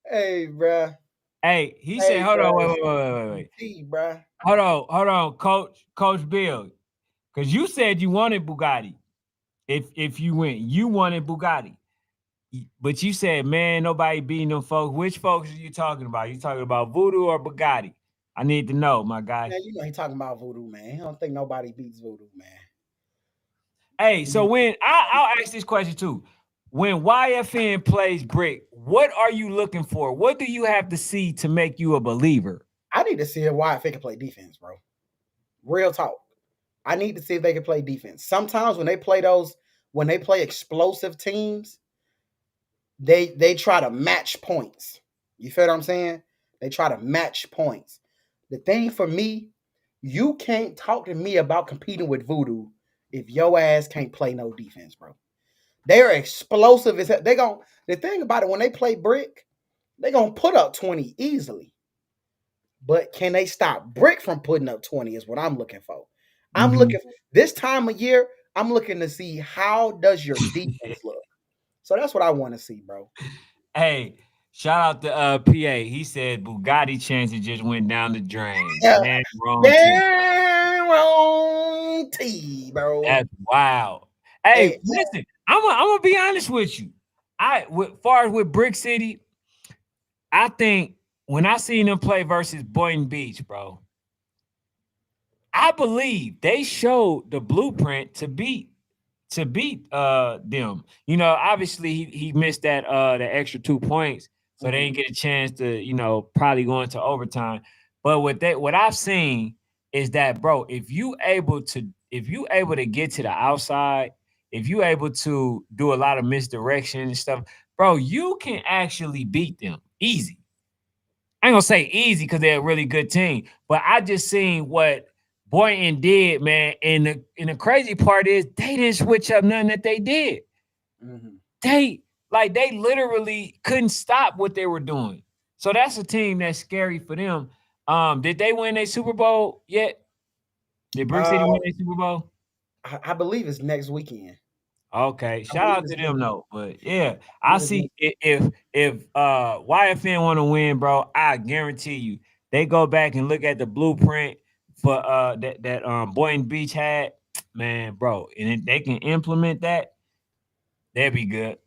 Hey, bro. Hey, he said, hold on, wait. Bro. Hold on, Coach Bill, because you said you wanted Bugatti. If you went, you wanted Bugatti. But you said, man, nobody beating them folks. Which folks are you talking about? You talking about Voodoo or Bugatti? I need to know, my guy. Man, you know he talking about Voodoo, man. I don't think nobody beats Voodoo, man. Hey, so when I'll ask this question too. When YFN plays Brick, what are you looking for? What do you have to see to make you a believer? I need to see if YFN can play defense, bro. Real talk. I need to see if they can play defense. Sometimes when they play explosive teams, they try to match points. You feel what I'm saying? They try to match points. The thing for me You can't talk to me about competing with Voodoo if your ass can't play no defense, bro. They're explosive as hell. The thing about it, when they play Brick, they're gonna put up 20 easily. But can they stop Brick from putting up 20 is what I'm looking for. I'm looking this time of year, I'm looking to see how does your defense look. So that's what I want to see, bro. Hey, shout out to PA. He said Bugatti chances just went down the drain. Yeah, Man, wrong team. damn wrong T, bro. That's wild. Hey, Hey, listen, I'm gonna be honest with you. Far as with Brick City, I think when I seen them play versus Boynton Beach, bro, I believe they showed the blueprint to beat them. You know, obviously he missed that the extra 2 points, so they didn't get a chance to, you know, probably go into overtime. But what I've seen is that, bro, if you able to get to the outside, if you able to do a lot of misdirection and stuff, bro, you can actually beat them easy. I ain't gonna say easy because they're a really good team, but I just seen what Boynton did, man. And the crazy part is they didn't switch up nothing that they did. mm-hmm. They literally couldn't stop what they were doing. So that's a team that's scary for them. Did they win a Super Bowl yet? Did Brick City win a Super Bowl? I believe it's next weekend. Okay, shout out to them though. But yeah, I Believe see if YFN want to win, bro, I guarantee you they go back and look at the blueprint for that Boynton Beach had, man, bro, and if they can implement that, they'll be good.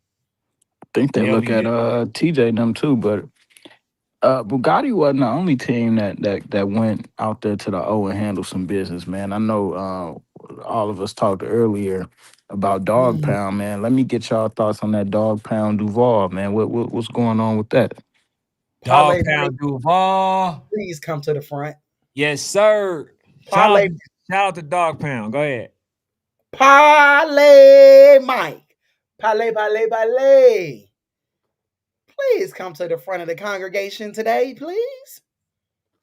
I think they They'll look be at good. TJ and them too, but Bugatti wasn't the only team that went out there to the O and handled some business, man. I know all of us talked earlier about Dawgpound, man. Let me get y'all thoughts on that Dawgpound Duval, man. What's going on with that? Parlay, Dawgpound Duval. please come to the front. Yes, sir. Parlay, Shout out to Dawgpound. Go ahead. Parlay, Mike. Parlay. Please come to the front of the congregation today, please.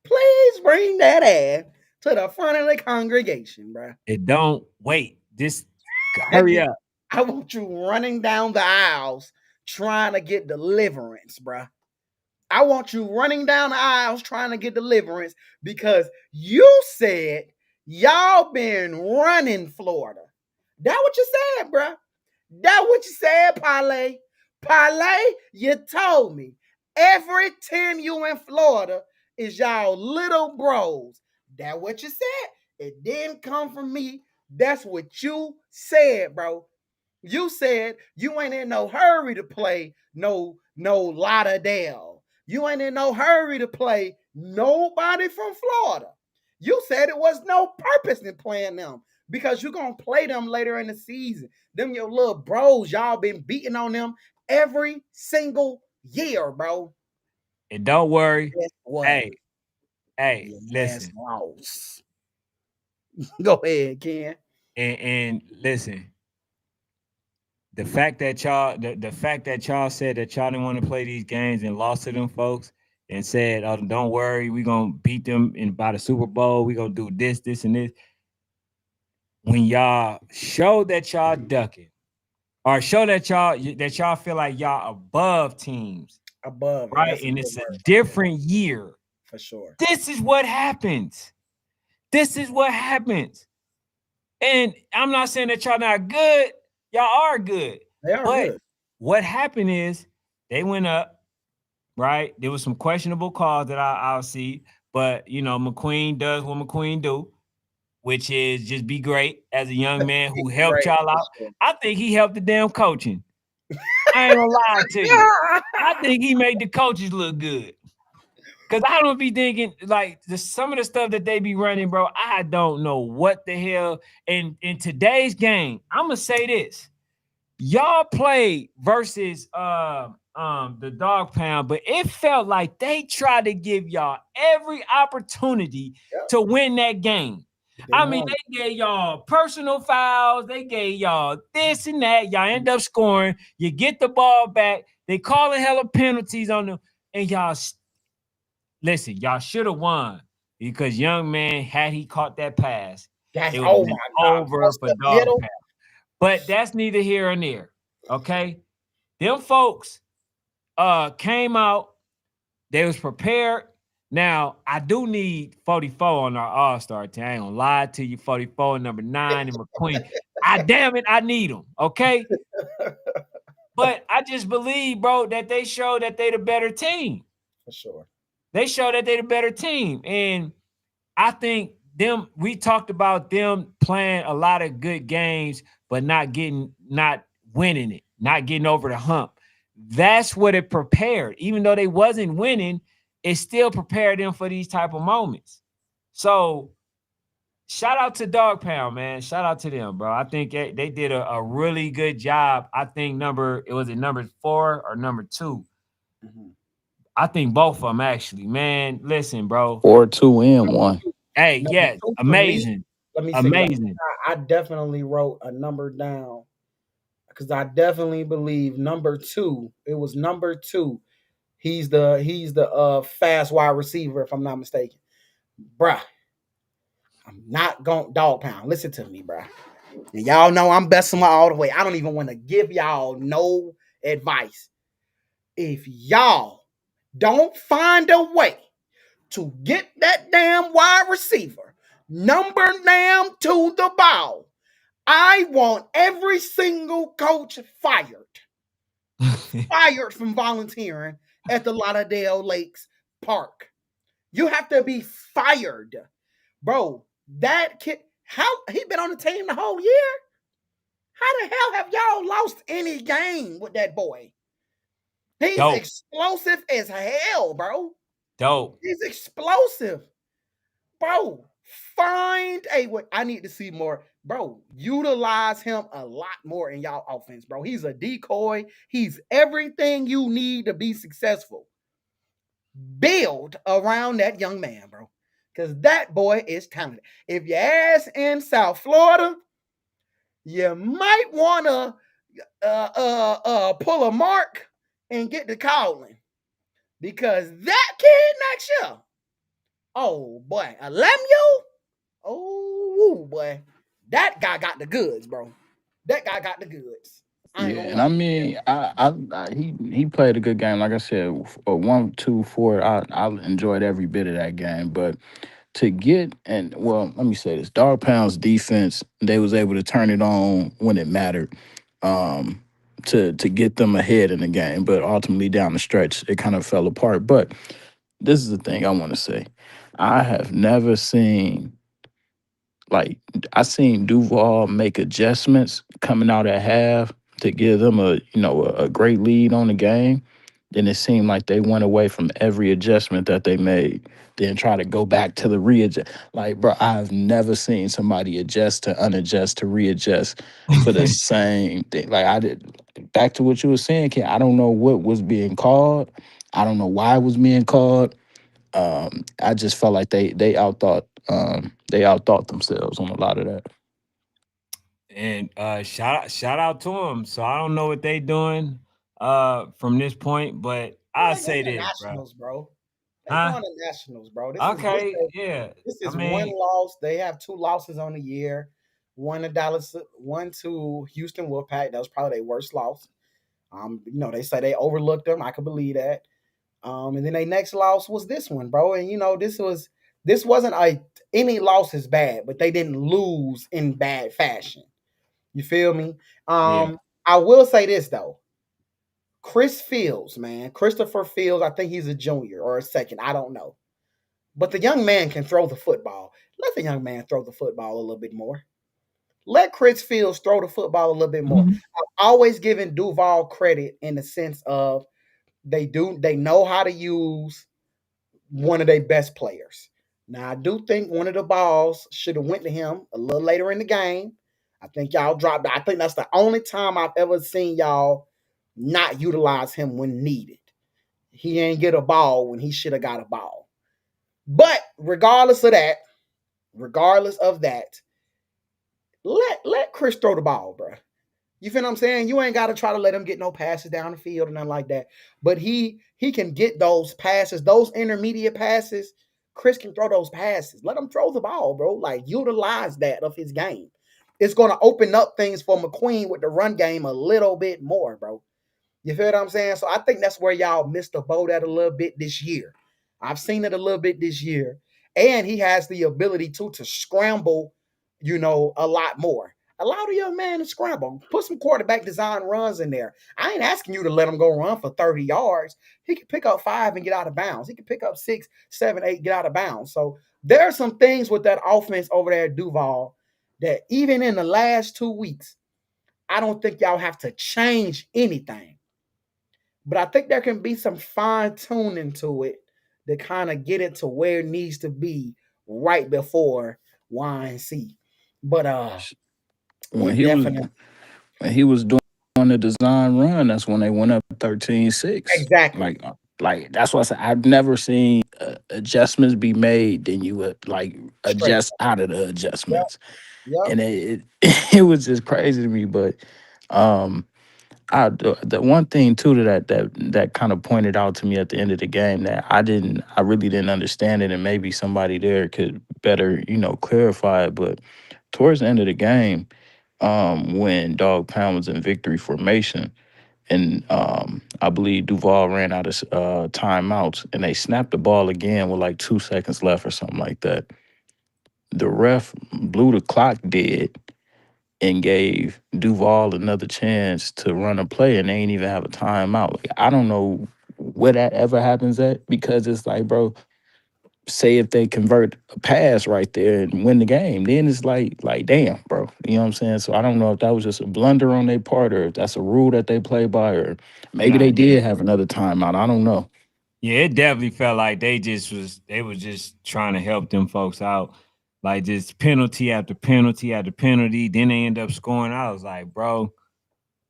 Please bring that ass to the front of the congregation, bro. It don't wait. Just hurry up. I want you running down the aisles trying to get deliverance, bro. I want you running down the aisles trying to get deliverance because you said y'all been running Florida. That what you said, bro. That what you said, Parlay. Parlay, you told me every team you in Florida is y'all little bros. That what you said. It didn't come from me. That's what you said, bro. You said you ain't in no hurry to play no Lauderdale. You ain't in no hurry to play nobody from Florida. You said it was no purpose in playing them because you're going to play them later in the season. Them your little bros, y'all been beating on them every single year, bro. And don't worry. Guess what? Hey, listen. Go ahead, Ken. And listen. The fact that y'all said that y'all didn't want to play these games and lost to them folks and said, "Oh, don't worry, we're gonna beat them in by the Super Bowl. We're gonna do this, and this." When y'all show that y'all ducking, or show that y'all feel like y'all above teams, Above, right? And it's a different year. For sure. This is what happens. And I'm not saying that y'all not good. Y'all are good. They are good. What happened is they went up, right? There was some questionable calls that I'll see, but you know, McQueen does what McQueen do, which is just be great as a young man who helped y'all out. I think he helped the damn coaching. I ain't gonna lie to you. I think he made the coaches look good. Cause I don't be thinking like some of the stuff that they be running, bro. I don't know what the hell. And in today's game, I'm gonna say this: y'all played versus the Dawgpound, but it felt like they tried to give y'all every opportunity to win that game. I mean, they gave y'all personal fouls, they gave y'all this and that. Y'all end up scoring. You get the ball back. They calling hella penalties on them, and y'all. Listen, y'all should have won. because young man, had he caught that pass, That's it would have oh been my God. over Plus for the middle. Dawgpound. But that's neither here or there. Okay. Them folks came out, they was prepared. Now, I do need 44 on our All-Star team. I ain't gonna lie to you, 44, number 9, and McQueen. Damn it, I need them. Okay. But I just believe, bro, that they show that they the better team. For sure. They show that they the better team. And I think we talked about them playing a lot of good games, but not winning it, not getting over the hump. That's what it prepared. Even though they wasn't winning, it still prepared them for these type of moments. So shout out to Dawgpound, man. Shout out to them, bro. I think they did a really good job. I think number 4 or number 2. Mm-hmm. I think both of them actually, man. Listen, bro. 4, 2, and 1. Hey, Number yes, 2 for me, amazing. let me see. Amazing. I definitely wrote a number down because I definitely believe number 2. It was number 2. He's the fast wide receiver, if I'm not mistaken. Bruh. I'm not going Dawgpound. Listen to me, bruh. And y'all know I'm besting all the way. I don't even want to give y'all no advice. If y'all don't find a way to get that damn wide receiver number damn to the ball, I want every single coach fired. Fired from volunteering at the Lauderdale Lakes Park. You have to be fired. Bro, that kid, how he been on the team the whole year? How the hell have y'all lost any game with that boy? He's Dope. explosive as hell, bro. Dope. He's explosive. Bro, find a way. I need to see more. Bro, utilize him a lot more in y'all offense, bro. He's a decoy. He's everything you need to be successful. Build around that young man, bro. Because that boy is talented. If your ass in South Florida, you might want to pull a mark and get to calling. Because that kid next year, oh boy, a Lemuel, oh boy, that guy got the goods, bro. That guy got the goods. I ain't Yeah, gonna and I lie. mean, he played a good game. Like I said, 1, 2, 4. I enjoyed every bit of that game. But to get let me say this: Dawgpound's defense, they was able to turn it on when it mattered, to get them ahead in the game. But ultimately, down the stretch, it kind of fell apart. But this is the thing I want to say: I have never seen, like, I seen Duval make adjustments coming out at half to give them a great lead on the game. Then it seemed like they went away from every adjustment that they made, then try to go back to the readjust. Like, bro, I've never seen somebody adjust to unadjust to readjust for the same thing. Like, I did. Back to what you were saying, Ken. I don't know what was being called. I don't know why it was being called. I just felt like they outthought themselves on a lot of that. And shout out to them. So I don't know what they doing from this point, but Well, I they going say to this, bro. nationals, bro. They Huh? going to nationals, bro. Okay, yeah. This I is one mean, loss. They have 2 losses on the year. One to Dallas, one to Houston Wolfpack. That was probably their worst loss. They say they overlooked them. I could believe that. And then their next loss was this one, bro. And this wasn't any loss is bad, but they didn't lose in bad fashion. You feel me? yeah. I will say this though. Chris Fields, man, Christopher Fields. I think he's a junior or a second. I don't know. But the young man can throw the football. Let the young man throw the football a little bit more. Let Chris Fields throw the football a little bit more. I've always given Duval credit in the sense of they know how to use one of their best players. Now I do think one of the balls should have went to him a little later in the game. I think y'all dropped. I think that's the only time I've ever seen y'all not utilize him when needed. He ain't get a ball when he should have got a ball. But regardless of that, let Chris throw the ball, bro. You feel what I'm saying? You ain't got to try to let him get no passes down the field or nothing like that. But he can get those passes, those intermediate passes. Chris can throw those passes. Let him throw the ball, bro. Like, utilize that of his game. It's going to open up things for McQueen with the run game a little bit more, bro. You feel what I'm saying? So I think that's where y'all missed the boat at a little bit this year. I've seen it a little bit this year. And he has the ability to scramble, a lot more. Allow the young man to scramble. Put some quarterback design runs in there. I ain't asking you to let him go run for 30 yards. He can pick up 5 and get out of bounds. He can pick up 6, 7, 8, get out of bounds. So there are some things with that offense over there at Duval that even in the last 2 weeks, I don't think y'all have to change anything. But I think there can be some fine tuning to it to kind of get it to where it needs to be right before YNC. But when he was doing the design run, that's when they went up 13-6. Exactly. Like that's what I said. I've never seen adjustments be made, then you would like Straight. adjust out of the adjustments, Yep. and it was just crazy to me. But the one thing too that kind of pointed out to me at the end of the game that I really didn't understand it, and maybe somebody there could better clarify it. But towards the end of the game, when Dawgpound was in victory formation, and I believe Duval ran out of timeouts, and they snapped the ball again with like 2 seconds left or something like that. The ref blew the clock dead and gave Duval another chance to run a play, and they ain't even have a timeout. Like, I don't know where that ever happens at, because it's like, bro, say if they convert a pass right there and win the game, then it's like damn, bro. You know what I'm saying? So I don't know if that was just a blunder on their part, or if that's a rule that they play by, or maybe they did have another timeout. I don't know. Yeah, it definitely felt like they was just trying to help them folks out. Like just penalty after penalty after penalty. Then they end up scoring. I was like, bro,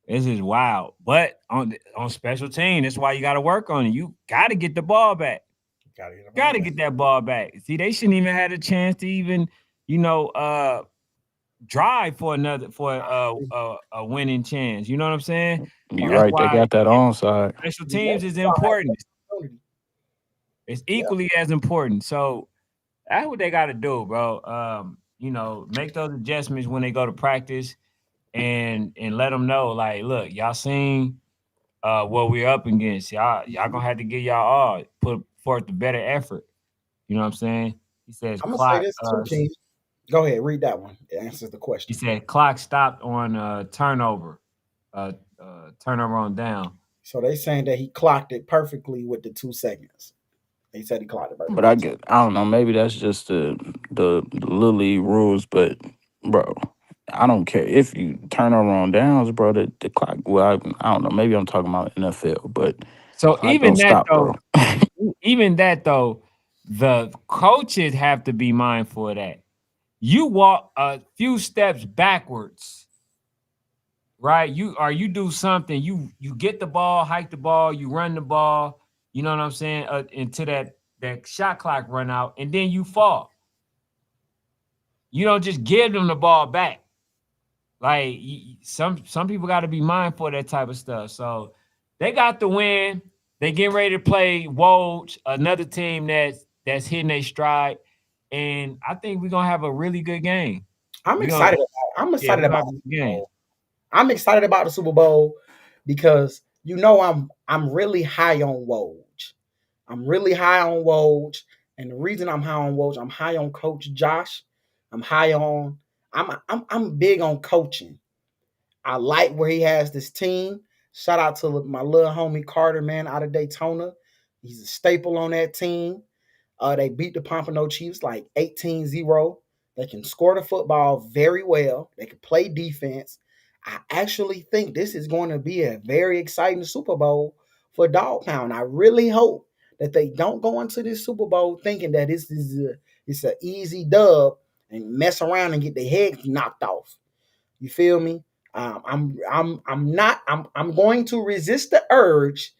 this is wild. But on special team, that's why you got to work on it. You got to get the ball back. Got to get that ball back. See, they shouldn't even had a chance to even, drive for a winning chance. You know what I'm saying? You're That's right. They why got that onside. special teams is important. It's equally as important. So that's what they got to do, bro. Make those adjustments when they go to practice, and let them know, like, look, y'all seen what we're up against. Y'all gonna have to get y'all all put forth a better effort. You know what I'm saying? He says I'm gonna say clock. this too, King. Go ahead, read that one. It answers the question. He said clock stopped on turnover. Turnover on down. So they saying that he clocked it perfectly with the 2 seconds. He said he clocked it perfectly. But I don't know. Maybe that's just the little league rules. But bro, I don't care if you turn over on downs, bro. The clock. Well, I don't know. Maybe I'm talking about NFL, but So clock don't stop, bro. even that though, the coaches have to be mindful of that. You walk a few steps backwards, right? You do something. You get the ball, hike the ball, you run the ball. You know what I'm saying? Into that shot clock run out, and then you fall. You don't just give them the ball back. Like some people got to be mindful of that type of stuff. So they got the win. They getting ready to play Woj, another team that's hitting a stride, and I think we're gonna have a really good game. I'm excited about the game. I'm excited about the Super Bowl because I'm really high on Woj. I'm really high on Woj, and the reason I'm high on Woj, I'm high on Coach Josh. I'm big on coaching. I like where he has this team. Shout out to my little homie Carter, man, out of Daytona. He's a staple on that team. They beat the Pompano Chiefs like 18-0. They can score the football very well. They can play defense. I actually think this is going to be a very exciting Super Bowl for Dawgpound. I really hope that they don't go into this Super Bowl thinking that it's an easy dub and mess around and get their heads knocked off. You feel me? I'm going to resist the urge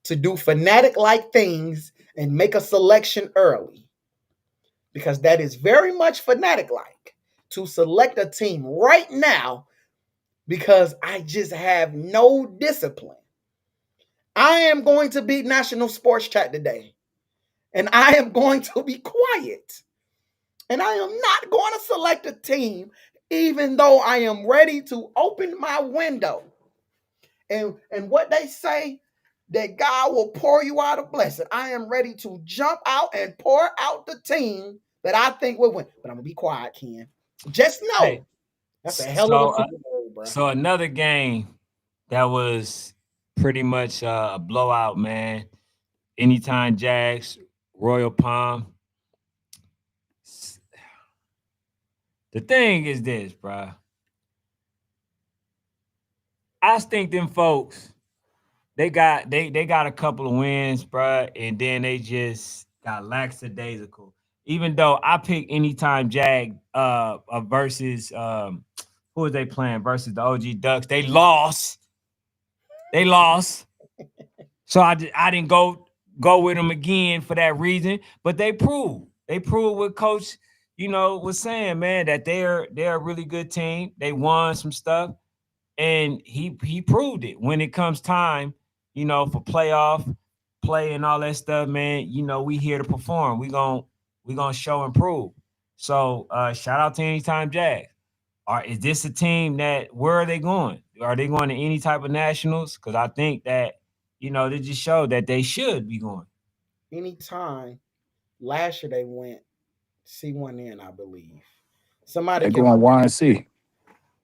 to do fanatic-like things and make a selection early, because that is very much fanatic-like to select a team right now because I just have no discipline. I am going to beat National Sports Chat today, and I am going to be quiet. And I am not going to select a team, even though I am ready to open my window. And what they say, that God will pour you out a blessing. I am ready to jump out and pour out the team that I think will win. But I'm gonna be quiet, Ken. Just know Hey, that's a hell of a so Super Bowl, bro. so another game that was pretty much a blowout, man. Anytime Jags, Royal Palm. The thing is this, bro. I think them folks, they got a couple of wins, bro, and then they just got lackadaisical. Even though I pick anytime Jag versus who was they playing versus the OG Ducks, they lost. They lost. So I didn't go with them again for that reason. But they proved what Coach was saying, man, that they're a really good team. They won some stuff, and he proved it when it comes time, for playoff play and all that stuff, man. We here to perform. We gonna show and prove. So shout out to Anytime Jags. Is this a team that where are they going? Are they going to any type of nationals? Because I think that they just showed that they should be going. Anytime last year they went C1N, I believe. Somebody They're can going Y and C.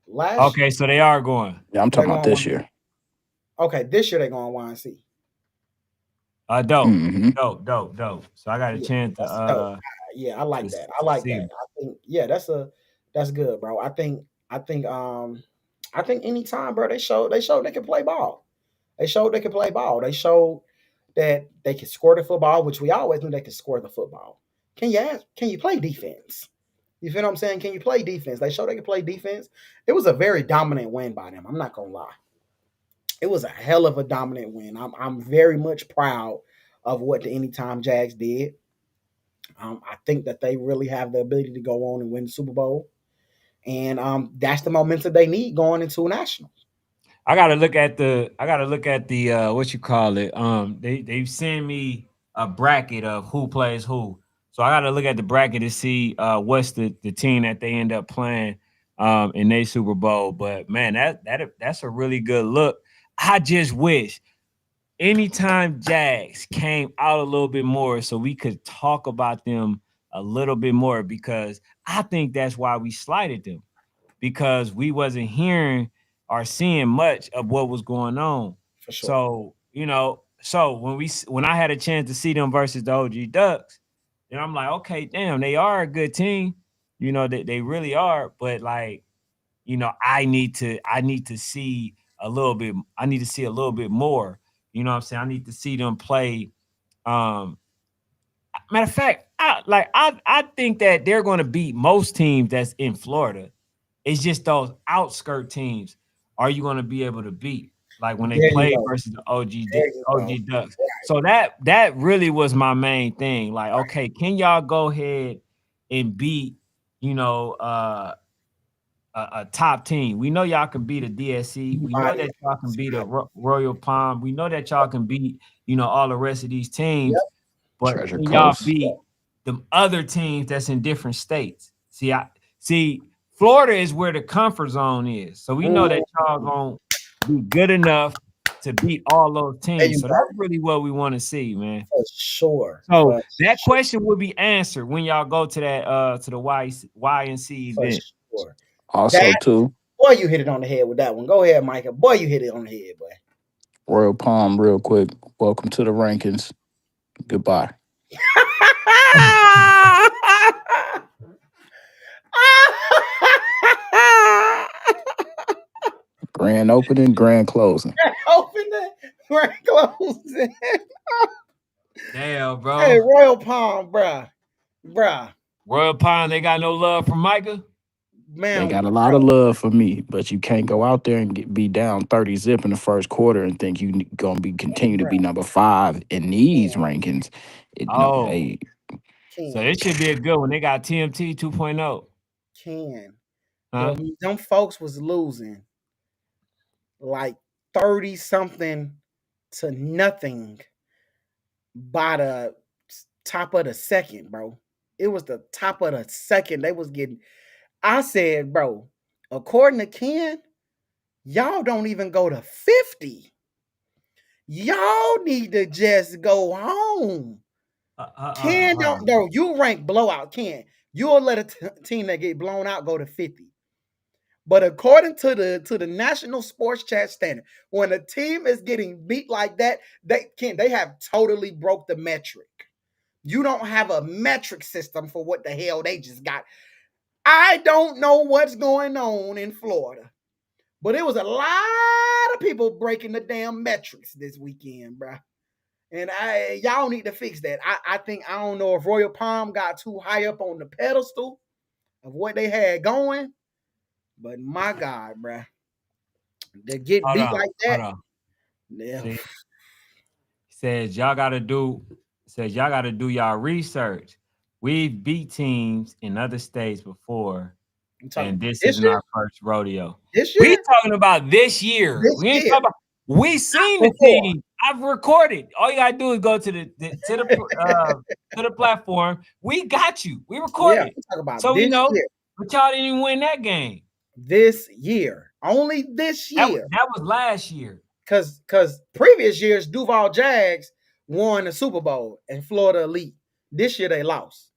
last Okay, so they are going. Yeah, I'm they're talking about going this year. okay, this year they're going YNC. Dope, Hmm. dope. So I got a Yeah, chance to that's dope. Yeah, I like that. I like see that. them. I think yeah, that's good, bro. I think anytime, bro, they showed they can play ball. They showed they can play ball. They showed that they can score the football, which we always knew they could score the football. Can you play defense? You feel what I'm saying? Can you play defense? They showed they can play defense. It was a very dominant win by them. I'm not gonna lie. It was a hell of a dominant win. I'm very much proud of what the Anytime Jags did. I think that they really have the ability to go on and win the Super Bowl, and that's the momentum they need going into nationals. I gotta look at the what you call it. They've sent me a bracket of who plays who. So I gotta look at the bracket to see what's the team that they end up playing in their Super Bowl. But man, that's a really good look. I just wish anytime Jags came out a little bit more so we could talk about them a little bit more because I think that's why we slighted them because we wasn't hearing or seeing much of what was going on. For sure. So, when I had a chance to see them versus the OG Ducks, then I'm like, okay, damn, they are a good team. They really are, but like, I need to see a little bit. I need to see a little bit more. You know what I'm saying? I need to see them play. Um, Matter of fact, I think that they're going to beat most teams that's in Florida. It's just those outskirt teams. Are you going to be able to beat like when they There you play go. versus the There you go. OG Ducks? So that really was my main thing. Like, okay, can y'all go ahead and beat you know uh a top team. We know y'all can beat a DSC. We know Body. that y'all can beat a Royal Palm. We know that y'all can beat, all the rest of these Yep. teams. But Treasure can y'all Coast. beat them other teams that's in different states? See, Florida is where the comfort zone is. So we know that y'all gonna be good enough to beat all those There teams. you So go. that's really what we want to see, man. For sure. So For that sure. question will be answered when y'all go to that to the YNC For event. sure. Also, That too, boy, you hit it on the head with that one. Go ahead, Micah. Boy, you hit it on the head, boy. Royal Palm, real quick. Welcome to the rankings. Goodbye. Grand opening, grand closing. Open it, right, close it. Damn, Hey, bro. Royal Palm, bruh, Royal Pine, they got no love for Micah. They man, got a lot of love for me, but you can't go out there and be down 30 zip in the first quarter and think you gonna be continue to bruh, be number 5 in these Ken, rankings. No, Oh, they so Ken, this should be a good one. They got TMT 2.0. Ken. Huh? Them folks was losing like 30 something to nothing by the top of the second, bro. It was the top of the second. They was getting. I said, bro, according to Ken, y'all don't even go to 50. Y'all need to just go home. Ken Hold don't on. know. You rank blowout. Ken, you'll let a team that get blown out go to 50. But according to the National Sports Chat standard, when a team is getting beat like that, they have totally broke the metric. You don't have a metric system for what the hell they just got. I don't know what's going on in Florida, but it was a lot of people breaking the damn metrics this weekend, bro. And y'all need to fix that. I think I don't know if Royal Palm got too high up on the pedestal of what they had going, but my God, bro, to get Hold beat on. like Hold that, on. yeah. See, y'all gotta do y'all research. We've beat teams in other states before, I'm talking and about this this isn't year. our first rodeo. This We year, talking about this year. this We ain't year, talking about. We seen the before. team. I've recorded. All you gotta do is go to the platform. We got you. We Yeah, recorded, I'm talking about so we this know. year. But y'all didn't even win that game. This year, only this year. That was last year. Because previous years, Duval Jags won the Super Bowl and Florida Elite. This year they lost.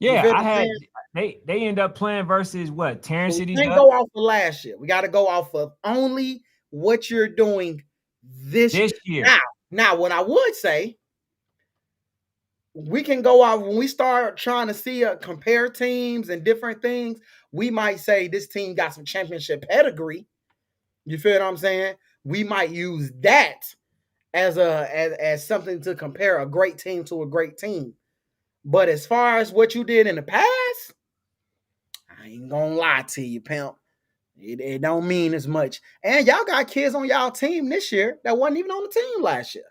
You Yeah, feel I what I'm had saying? they end up playing versus what? So Terrence we City can't Duck go off of last year. We got to go off of only what you're doing this year. this year. Now, what I would say, we can go off when we start trying to see compare teams and different things. We might say this team got some championship pedigree. You feel what I'm saying? We might use that as something to compare a great team to a great team. But as far as what you did in the past, I ain't gonna lie to you, pimp. It don't mean as much. And y'all got kids on y'all team this year that wasn't even on the team last year.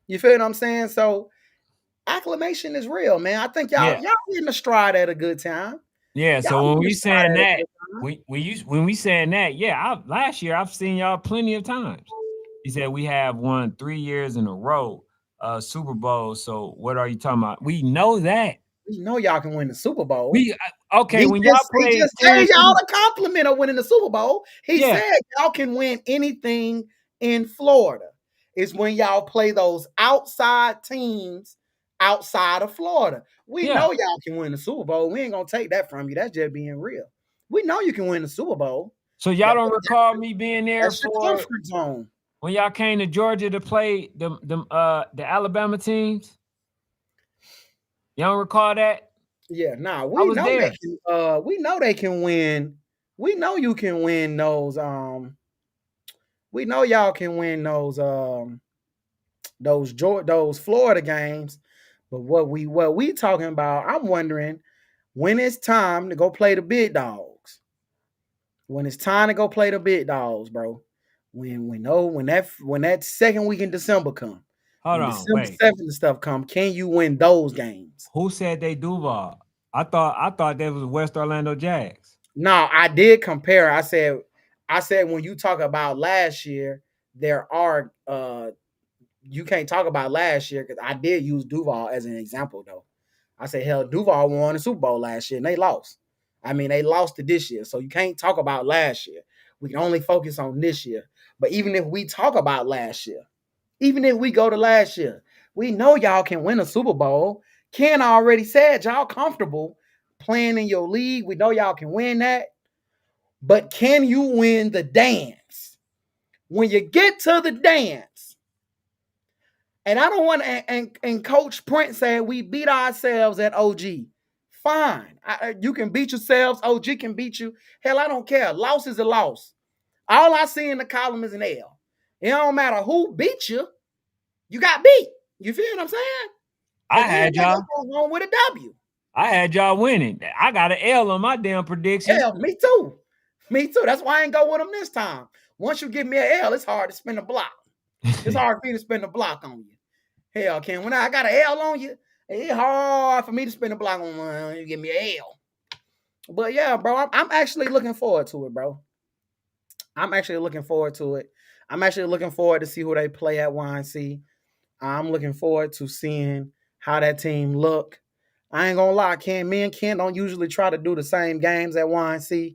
You feel what I'm saying? So acclamation is real, man. I think y'all Yeah. getting a stride at a good time. Yeah. Y'all So when getting a we stride saying at a that, good time. when we saying that, yeah, last year I've seen y'all plenty of times. He said we have won 3 years in a row, Super Bowl. So what are you talking about? We know that. We know y'all can win the Super Bowl. We okay when y'all He played just gave Terrence y'all City. a compliment of winning the Super Bowl. He Yeah, said y'all can win anything in Florida. It's when y'all play those outside teams outside of Florida. We yeah. know y'all can win the Super Bowl. We ain't gonna take that from you. That's just being real. We know you can win the Super Bowl. So y'all don't recall me being there That's your for comfort zone. when y'all came to Georgia to play the Alabama teams? Y'all don't recall that? Yeah, nah, I we was know they there. can we know they can win. We know you can win those we know y'all can win those Florida games. But what we talking about, I'm wondering when it's time to go play the big dogs. When it's time to go play the big dogs, bro. When that second week in December come, Hold when on, December wait. 7th and stuff come, can you win those games? Who said they Duval? I thought that was West Orlando Jags. No, I did compare. I said when you talk about last year, there are you can't talk about last year because I did use Duval as an example though. I said hell, Duval won the Super Bowl last year and they lost. I mean, they lost to this year, so you can't talk about last year. We can only focus on this year. But even if we talk about last year, even if we go to last year, we know y'all can win a Super Bowl. Ken already said y'all comfortable playing in your league. We know y'all can win that. But can you win the dance? When you get to the dance, and I don't want to, and Coach Prince said we beat ourselves at OG. Fine. You can beat yourselves. OG can beat you. Hell, I don't care. Loss is a loss. All I see in the column is an L. It don't matter who beat you. You got beat. You feel what I'm saying? I At the end of had the day, y'all. go home with a W. I had y'all winning. I got an L on my damn prediction. Hell, me too. Me too. That's why I ain't go with them this time. Once you give me an L, it's hard to spin a block. It's hard for me to spin a block on you. Hell, Ken, when I got an L on you, it's hard for me to spin a block on you give me an L. But yeah, bro, I'm actually looking forward to it, bro. I'm actually looking forward to it. I'm actually looking forward to see who they play at YNC. I'm looking forward to seeing how that team look. I ain't gonna lie, Ken. Me and Ken don't usually try to do the same games at YNC.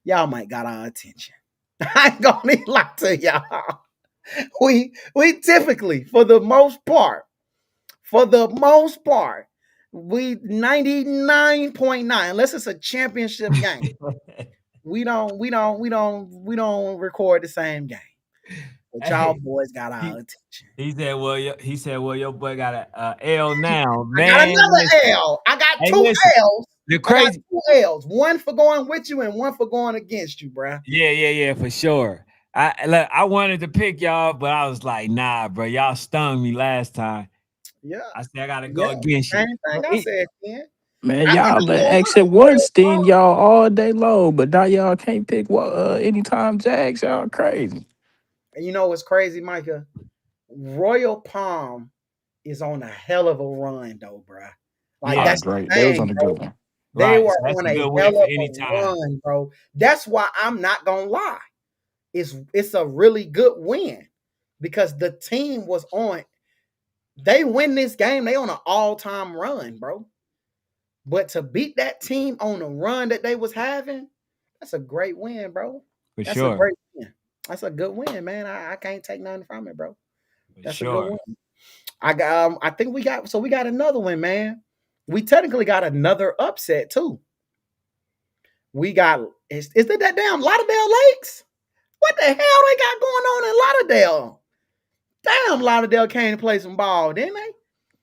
Y'all might got our attention. I ain't gonna need lie to y'all. We typically, for the most part, we 99.9, unless it's a championship game, we don't record the same game. But y'all Hey, boys got our he, attention. he said, well, your boy got a L now, I got man. another L. I got Hey, two listen, L's. the I got crazy, two L's. One for going with you and one for going against you, bruh. yeah, for sure. I wanted to pick y'all, but I was like, nah, bro, y'all stung me last time. Yeah. I said I gotta go Yeah. against you. Same thing I said, Ken. Man, I think y'all the let Royal exit one sting y'all all day long, but now y'all can't pick what anytime Jags. Y'all crazy. And you know what's crazy, Micah? Royal Palm is on a hell of a run, though, bruh. Like, Yeah, Oh, that's the great. They was thing, on a bro. good one. They right. were So that's on a a good win hell for of any a time. run, bro. That's why I'm not gonna lie. It's a really good win because the team was on. They win this game. They on an all-time run, bro. But to beat that team on the run that they was having, that's a great win, bro. For That's a sure. great win. That's a good win, man. I can't take nothing from it, bro. For That's a good sure. win. I think we got another one, man. We technically got another upset too. We got is it that damn Lauderdale Lakes? What the hell they got going on in Lauderdale? Damn, Lauderdale came to play some ball, didn't they?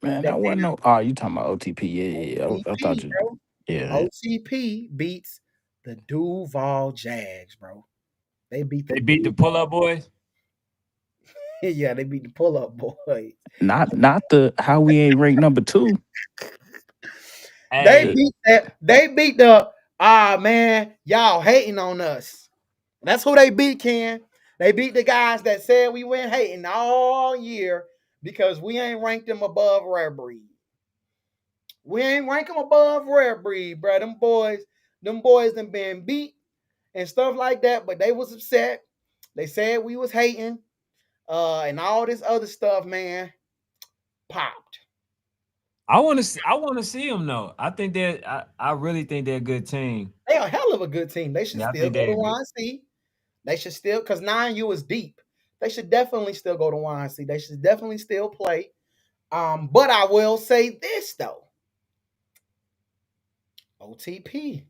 Man, They that wasn't beat no. Oh, you talking about OTP? Yeah. I thought OTP, you. bro. Yeah. OTP beats the Duval Jags, bro. They beat the They beat the pull Duval. up boys. Yeah, they beat the pull up boys. Not the how we ain't ranked number 2. They Hey, beat that. They beat the man, y'all hating on us. That's who they beat, Ken. They beat the guys that said we went hating all year because we ain't ranked them above rare breed. We ain't rank them above rare breed, bro. Them boys done been beat and stuff like that, but they was upset. They said we was hating, and all this other stuff, man, popped. I want to see them though. I really think they're a good team. They a hell of a good team. They should Yeah, I still think go to they're good. YNC. They should still, because 9U is deep. They should definitely still go to YNC. They should definitely still play. But I will say this though. OTP.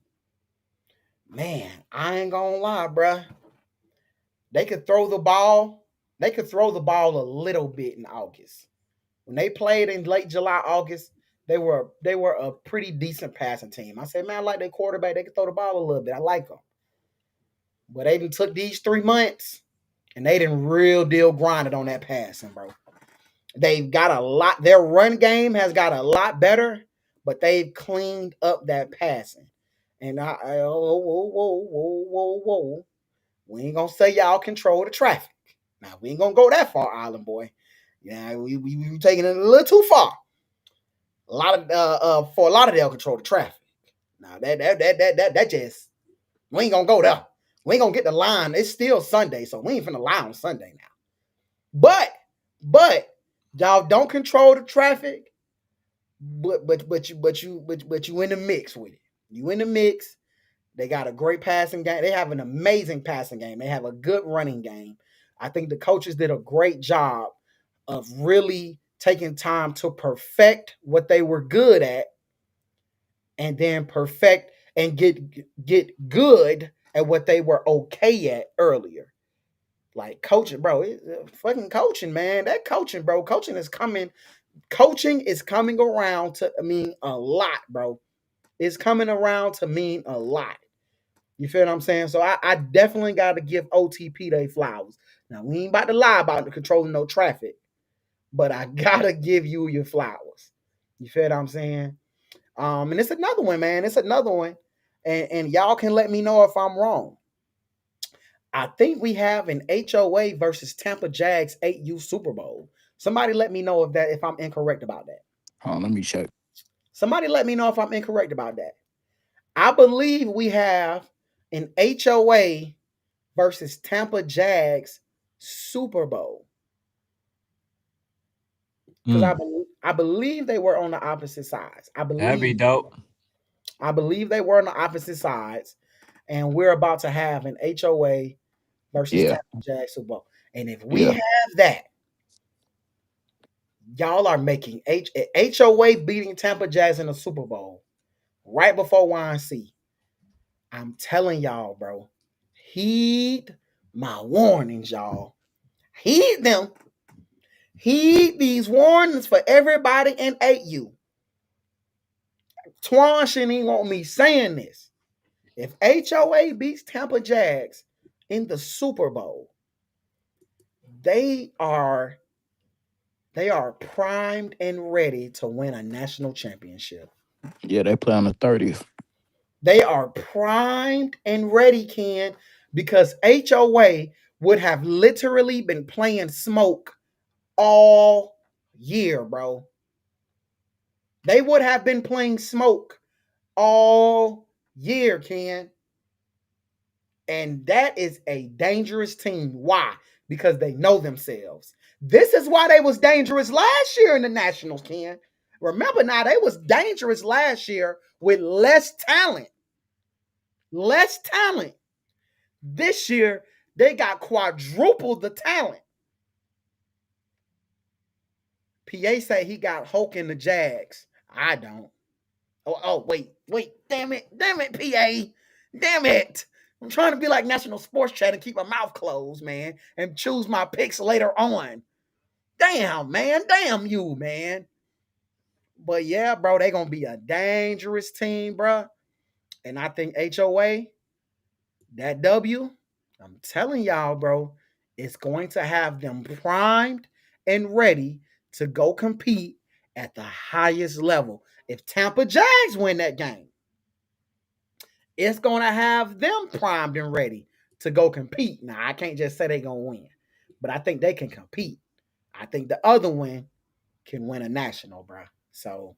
Man, I ain't gonna lie, bruh. They could throw the ball. They could throw the ball a little bit in August. When they played in late July, August, they were a pretty decent passing team. I said, man, I like their quarterback. They could throw the ball a little bit. I like them. But they even took these 3 months and they didn't real deal grinded on that passing, bro. They've got a lot. Their run game has got a lot better, but they've cleaned up that passing. And whoa. We ain't gonna say y'all control the traffic. Now we ain't gonna go that far, Island Boy. Yeah, we taking it a little too far. A lot of for a lot of they'll control the traffic. Now that just we ain't gonna go there. We ain't gonna get the line. It's still Sunday, so we ain't finna lie on Sunday now. But y'all don't control the traffic. But you in the mix with it. You in the mix. They got a great passing game. They have an amazing passing game. They have a good running game. I think the coaches did a great job of really taking time to perfect what they were good at and then perfect and get good at what they were okay at earlier. Like coaching, bro, fucking coaching, man. That coaching, bro. Coaching is coming around to mean a lot, bro. It's coming around to mean a lot. You feel what I'm saying? So I definitely got to give OTP their flowers. Now, we ain't about to lie about the controlling no traffic, but I got to give you your flowers. You feel what I'm saying? And it's another one, man. It's another one. And y'all can let me know if I'm wrong. I think we have an HOA versus Tampa Jags 8U Super Bowl. Somebody let me know if I'm incorrect about that. Hold on, let me check. Somebody let me know if I'm incorrect about that. I believe we have an HOA versus Tampa Jags Super Bowl. Because I believe they were on the opposite sides. That'd be dope. I believe they were on the opposite sides, and we're about to have an HOA versus Yeah. Tampa Jags Super Bowl. And if we Yeah. have that, y'all are making HOA beating Tampa Jags in the Super Bowl right before YNC. I'm telling y'all, bro, heed my warnings, y'all. Heed them. Heed these warnings for everybody in AU. Twan shouldn't even want me saying this. If HOA beats Tampa Jags in the Super Bowl, they are primed and ready to win a national championship. Yeah, they play on the 30th. They are primed and ready, Ken, because HOA would have literally been playing smoke all year, bro. They would have been playing smoke all year, Ken. And that is a dangerous team. Why? Because they know themselves. This is why they was dangerous last year in the Nationals, Ken. Remember now, they was dangerous last year with less talent. Less talent. This year, they got quadrupled the talent. PA say he got Hulk in the Jags. I don't. Wait. Damn it, PA. Damn it. I'm trying to be like National Sports Chat and keep my mouth closed, man, and choose my picks later on. Damn, man. Damn you, man. But yeah, bro, they going to be a dangerous team, bro. And I think HOA, that W, I'm telling y'all, bro, it's going to have them primed and ready to go compete at the highest level. If Tampa Jags win that game, it's going to have them primed and ready to go compete. Now, I can't just say they're going to win, but I think they can compete. I think the other one can win a national, bro. So,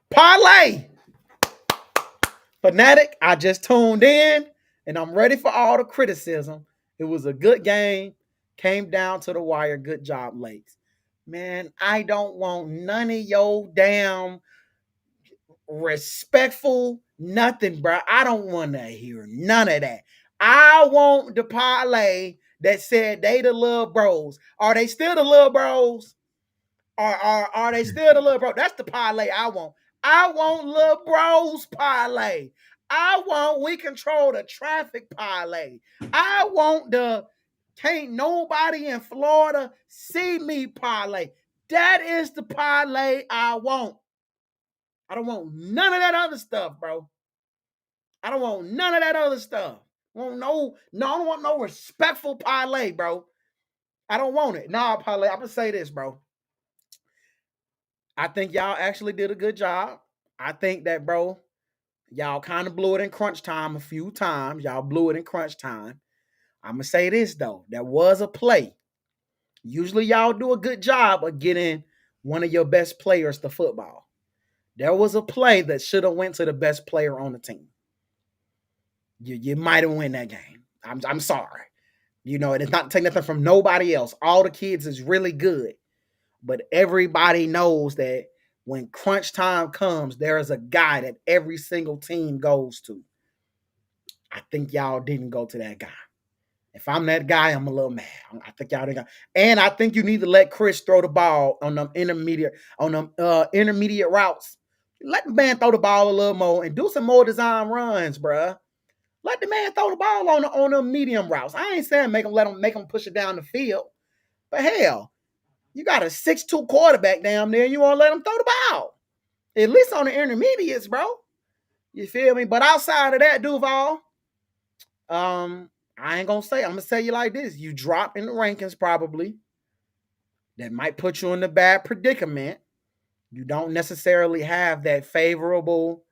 parlay. Fanatic, I just tuned in, and I'm ready for all the criticism. It was a good game. Came down to the wire. Good job, Lakes. Man, I don't want none of your damn respectful nothing, bro. I don't want to hear none of that. I want the parlay that said they the little bros. Are they still the little bros? Are they still the little bros? That's the parlay I want. I want little bros parlay. I want we control the traffic parlay. I want the can't nobody in Florida see me parlay. That is the parlay I want. I don't want none of that other stuff, bro. I don't want none of that other stuff. I don't want no respectful parlay, bro. I don't want it. Nah, parlay. I'm gonna say this, bro. I think y'all actually did a good job. I think that, bro, y'all kind of blew it in crunch time a few times. Y'all blew it in crunch time. I'm gonna say this though. There was a play. Usually y'all do a good job of getting one of your best players to football. There was a play that should have went to the best player on the team. You might have won that game. I'm sorry. You know, it's not taking nothing from nobody else. All the kids is really good. But everybody knows that when crunch time comes, there is a guy that every single team goes to. I think y'all didn't go to that guy. If I'm that guy, I'm a little mad. I think y'all didn't go. And I think you need to let Chris throw the ball on them intermediate routes. Let the man throw the ball a little more and do some more design runs, bruh. Let the man throw the ball on them medium routes. I ain't saying make him push it down the field. But hell, you got a 6'2" quarterback down there. You want to let him throw the ball. At least on the intermediates, bro. You feel me? But outside of that, Duval, I ain't gonna say. I'm gonna tell you like this: you drop in the rankings probably. That might put you in a bad predicament. You don't necessarily have that favorable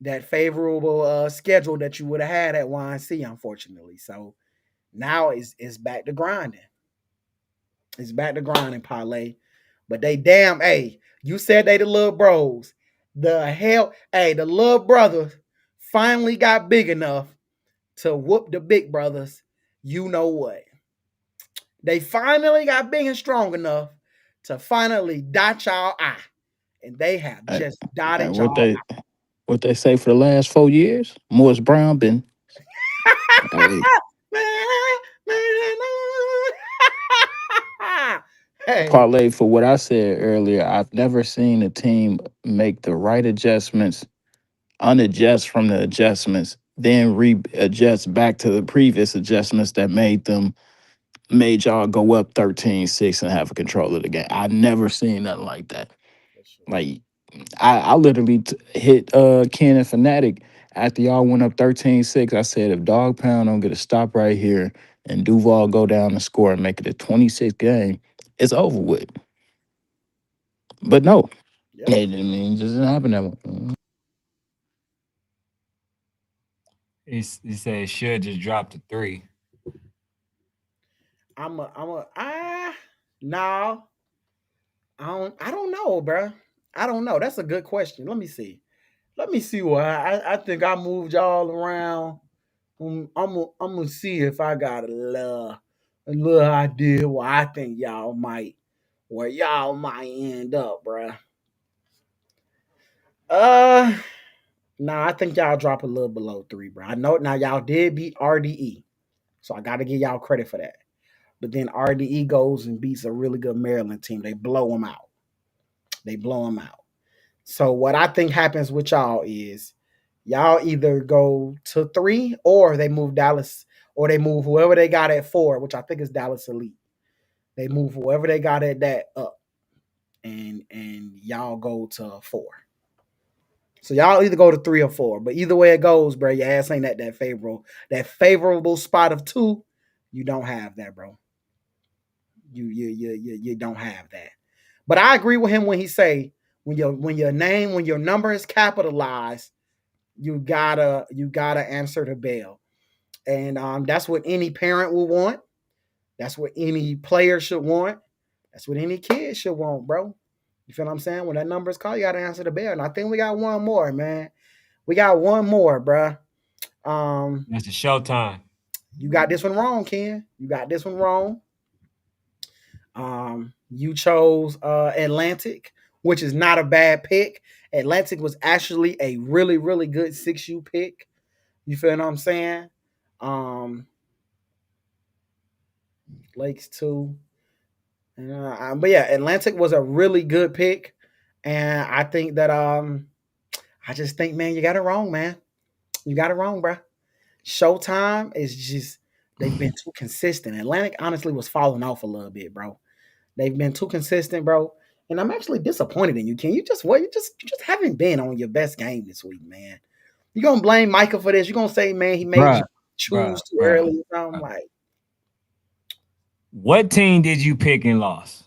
schedule that you would have had at YNC, unfortunately. So now it's back to grinding. It's back to grinding, parlay. But they damn, hey, you said they the little bros. The little brothers finally got big enough to whoop the big brothers. You know what? They finally got big and strong enough to finally dot y'all I. And they have Hey, just hey, dotted y'all what they say for the last 4 years? Morris Brown been hey, Hey, parlay for what I said earlier. I've never seen a team make the right adjustments, unadjust from the adjustments, then readjust back to the previous adjustments that made y'all go up 13-6 and have a control of the game. I never seen nothing like that. for sure. Like I literally hit Ken and Fanatic after y'all went up 13-6. I said if Dawgpound don't get a stop right here and Duval go down and score and make it a 26 game, it's over with. But no, Yep. it, I mean, it just didn't happen that way. He said it should just drop to 3. No, I don't know, bruh. I don't know. That's a good question. Let me see. Let me see what I think I moved y'all around. I'm gonna see if I got a little idea where y'all might end up, bruh. Uh, nah, I think y'all drop a little below 3, bro. I know now y'all did beat RDE, so I got to give y'all credit for that. But then RDE goes and beats a really good Maryland team. They blow them out. They blow them out. So what I think happens with y'all is y'all either go to 3 or they move Dallas or they move whoever they got at 4, which I think is Dallas Elite. They move whoever they got at that up, and y'all go to 4. So y'all either go to 3 or 4, but either way it goes, bro, your ass ain't at that favorable spot of 2. You don't have that, bro. You don't have that. But I agree with him when he say when your number is capitalized, you gotta answer the bell, and that's what any parent will want. That's what any player should want. That's what any kid should want, bro. You feel what I'm saying? When that number is called, you gotta answer the bell. And I think we got one more, man. We got one more, bro. That's the showtime. You got this one wrong, Ken. You got this one wrong. You chose Atlantic, which is not a bad pick. Atlantic was actually a really, really good 6U pick. You feel what I'm saying? Um, Lakes too. But yeah, Atlantic was a really good pick, and I think that I just think, man, you got it wrong, man. You got it wrong, bro. Showtime is just they've been too consistent. Atlantic honestly was falling off a little bit, bro. They've been too consistent, bro. And I'm actually disappointed in you. Can you just what? You just haven't been on your best game this week, man. You gonna blame Micah for this? You gonna say, man, he made Bruh, you choose too bruh. early or something? Like, What team did you pick and lost?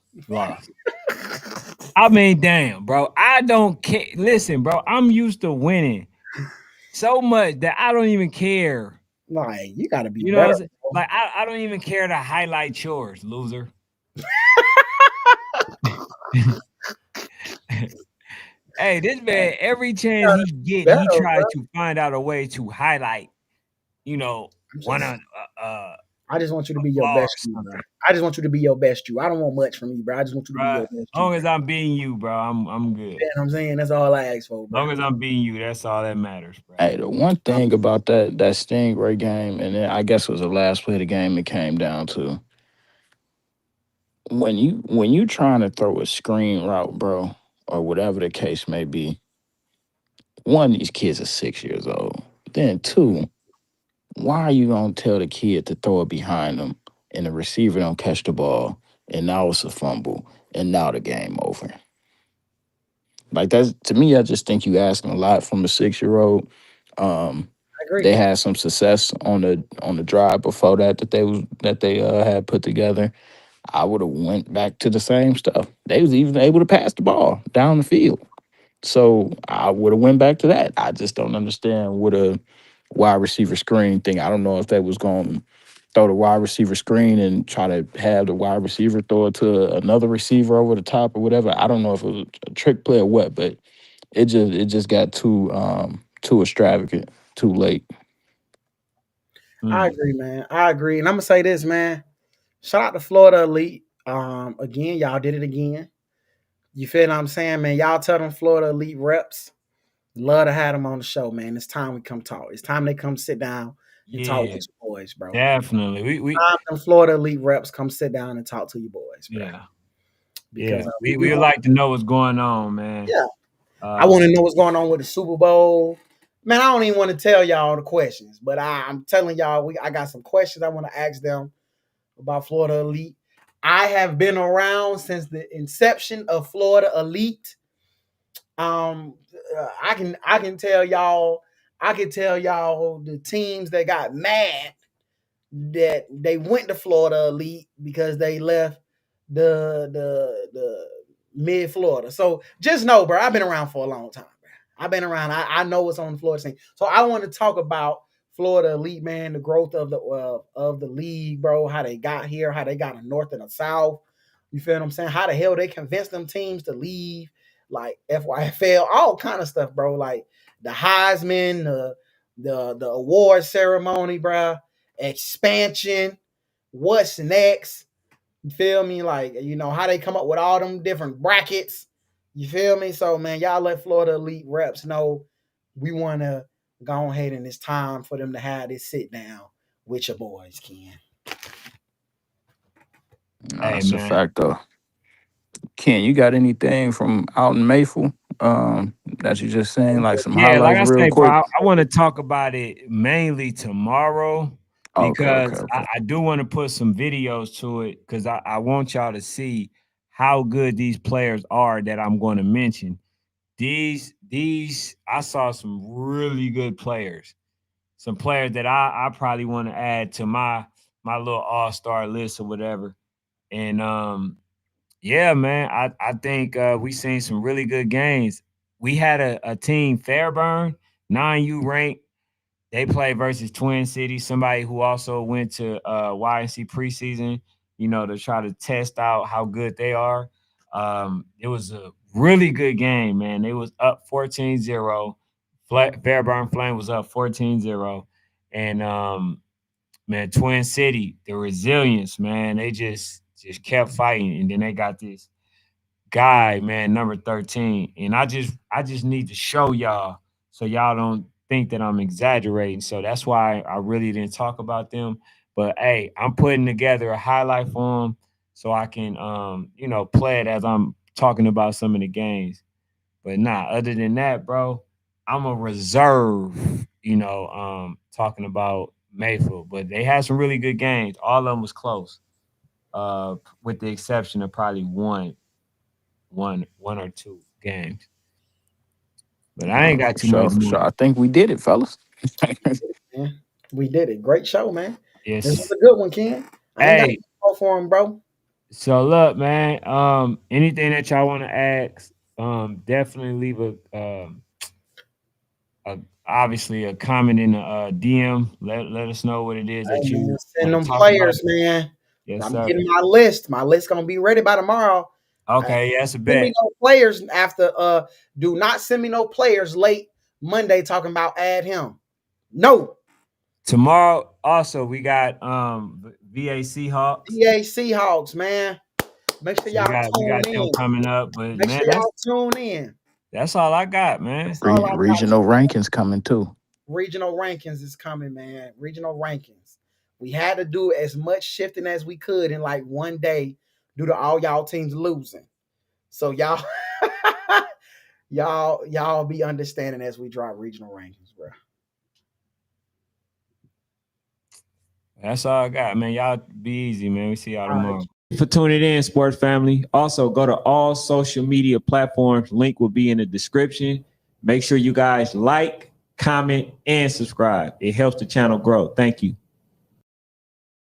I mean, damn, bro. I don't care. Listen, bro, I'm used to winning so much that I don't even care. like you gotta be You know what I'm better. saying? Like, I don't even care to highlight yours, loser. Hey, this man, every chance he get, Better, he bro. tries to find out a way to highlight, I'm one just of I just want you to be your flaw or best you, bro. something. I just want you to be your best you. I don't want much from you, bro. I just want you to be Bro, your as best you, long bro. as I'm beating you, bro, I'm good. You know what I'm saying? That's all I ask for, As bro. long as I'm beating you, that's all that matters, bro. Hey, the one thing about that Stingray game, and then I guess it was the last play of the game, it came down to when you trying to throw a screen route, bro, or whatever the case may be. One, these kids are 6 years old. Then two, why are you gonna tell the kid to throw it behind them and the receiver don't catch the ball and now it's a fumble and now the game over? Like that's to me, I just think you asking a lot from a 6 year old. Um, I agree. they had some success on the drive before that they had put together. I would have went back to the same stuff. They was even able to pass the ball down the field. So I would have went back to that. I just don't understand what a wide receiver screen thing. I don't know if they was going to throw the wide receiver screen and try to have the wide receiver throw it to another receiver over the top or whatever. I don't know if it was a trick play or what, but it just got too extravagant, too late. I Mm. agree, man. I agree. And I'm gonna say this, man. Shout out to Florida Elite. Again, y'all did it again. You feel what I'm saying, man? Y'all tell them Florida Elite reps. Love to have them on the show, man. It's time we come talk. It's time they come sit down and talk with Yeah, you boys, bro. definitely. We Time them Florida Elite reps come sit down and talk to you boys, bro. yeah. Because Yeah, we we would like to know what's going on, man. yeah, I want to know what's going on with the Super Bowl. Man, I don't even want to tell y'all the questions, but I'm telling y'all, I got some questions I want to ask them about Florida Elite. I have been around since the inception of Florida Elite. I can tell y'all, the teams that got mad that they went to Florida Elite because they left the mid Florida. So just know, bro, I've been around for a long time, bro. I've been around. I know what's on the Florida scene. So I want to talk about Florida Elite, man, the growth of the league, bro, how they got here, how they got a north and a south. You feel what I'm saying? How the hell they convinced them teams to leave, like FYFL, all kind of stuff, bro. Like the Heisman, the award ceremony, bro, expansion, what's next. You feel me? Like, how they come up with all them different brackets. You feel me? So, man, y'all let Florida Elite reps know we want to go ahead and it's time for them to have this sit down with your boys, Ken. Hey, That's a man. fact, though. Ken, you got anything from out in Mayfield that you just saying, like some Yeah, like highlights I real say, bro, quick? I want to talk about it mainly tomorrow Okay, okay, because okay. I do want to put some videos to it because I want y'all to see how good these players are that I'm going to mention. These I saw some really good players, some players that I probably want to add to my little all-star list or whatever. And yeah, man, I think we seen some really good games. We had a team, Fairburn, 9U ranked. They played versus Twin Cities, somebody who also went to YNC preseason, to try to test out how good they are. It was a really good game, man. It was up 14-0. Fairburn Flame was up 14-0. And man, Twin City, the resilience, man, they just kept fighting. And then they got this guy, man, number 13. And I just need to show y'all so y'all don't think that I'm exaggerating. So that's why I really didn't talk about them. But hey, I'm putting together a highlight for them so I can play it as I'm talking about some of the games. But nah, other than that, bro, I'm a reserve, talking about Mayfield. But they had some really good games. All of them was close. With the exception of probably one or two games. But I ain't got For too sure, much for more. sure. I think we did it, fellas. Yeah, we did it. Great show, man. This was Yes. a good one, Ken. I ain't got to Hey, go for him, bro. so look, man. Anything that y'all want to ask, definitely leave a obviously a comment in the DM. Let us know what it is Hey, that man, you send want them to talk about. players, man. Yes, I'm sir. getting my list. My list gonna be ready by tomorrow. Okay, yes, a Send me bet. no players after. Do not send me no players late Monday talking about add him. No. Tomorrow, also we got VA Seahawks. DA Seahawks, man. Make sure So we y'all got we tune got them in. coming up. But Make man, sure y'all tune in. that's all I got, man. That's all I got. Regional rankings coming too. Regional rankings is coming, man. Regional rankings. We had to do as much shifting as we could in like one day due to all y'all teams losing. So y'all, y'all be understanding as we drop regional rankings, bro. That's all I got, man. Y'all be easy, man. We see y'all All right. tomorrow. For tuning in, sports family. Also, go to all social media platforms. Link will be in the description. Make sure you guys like, comment, and subscribe. It helps the channel grow. Thank you.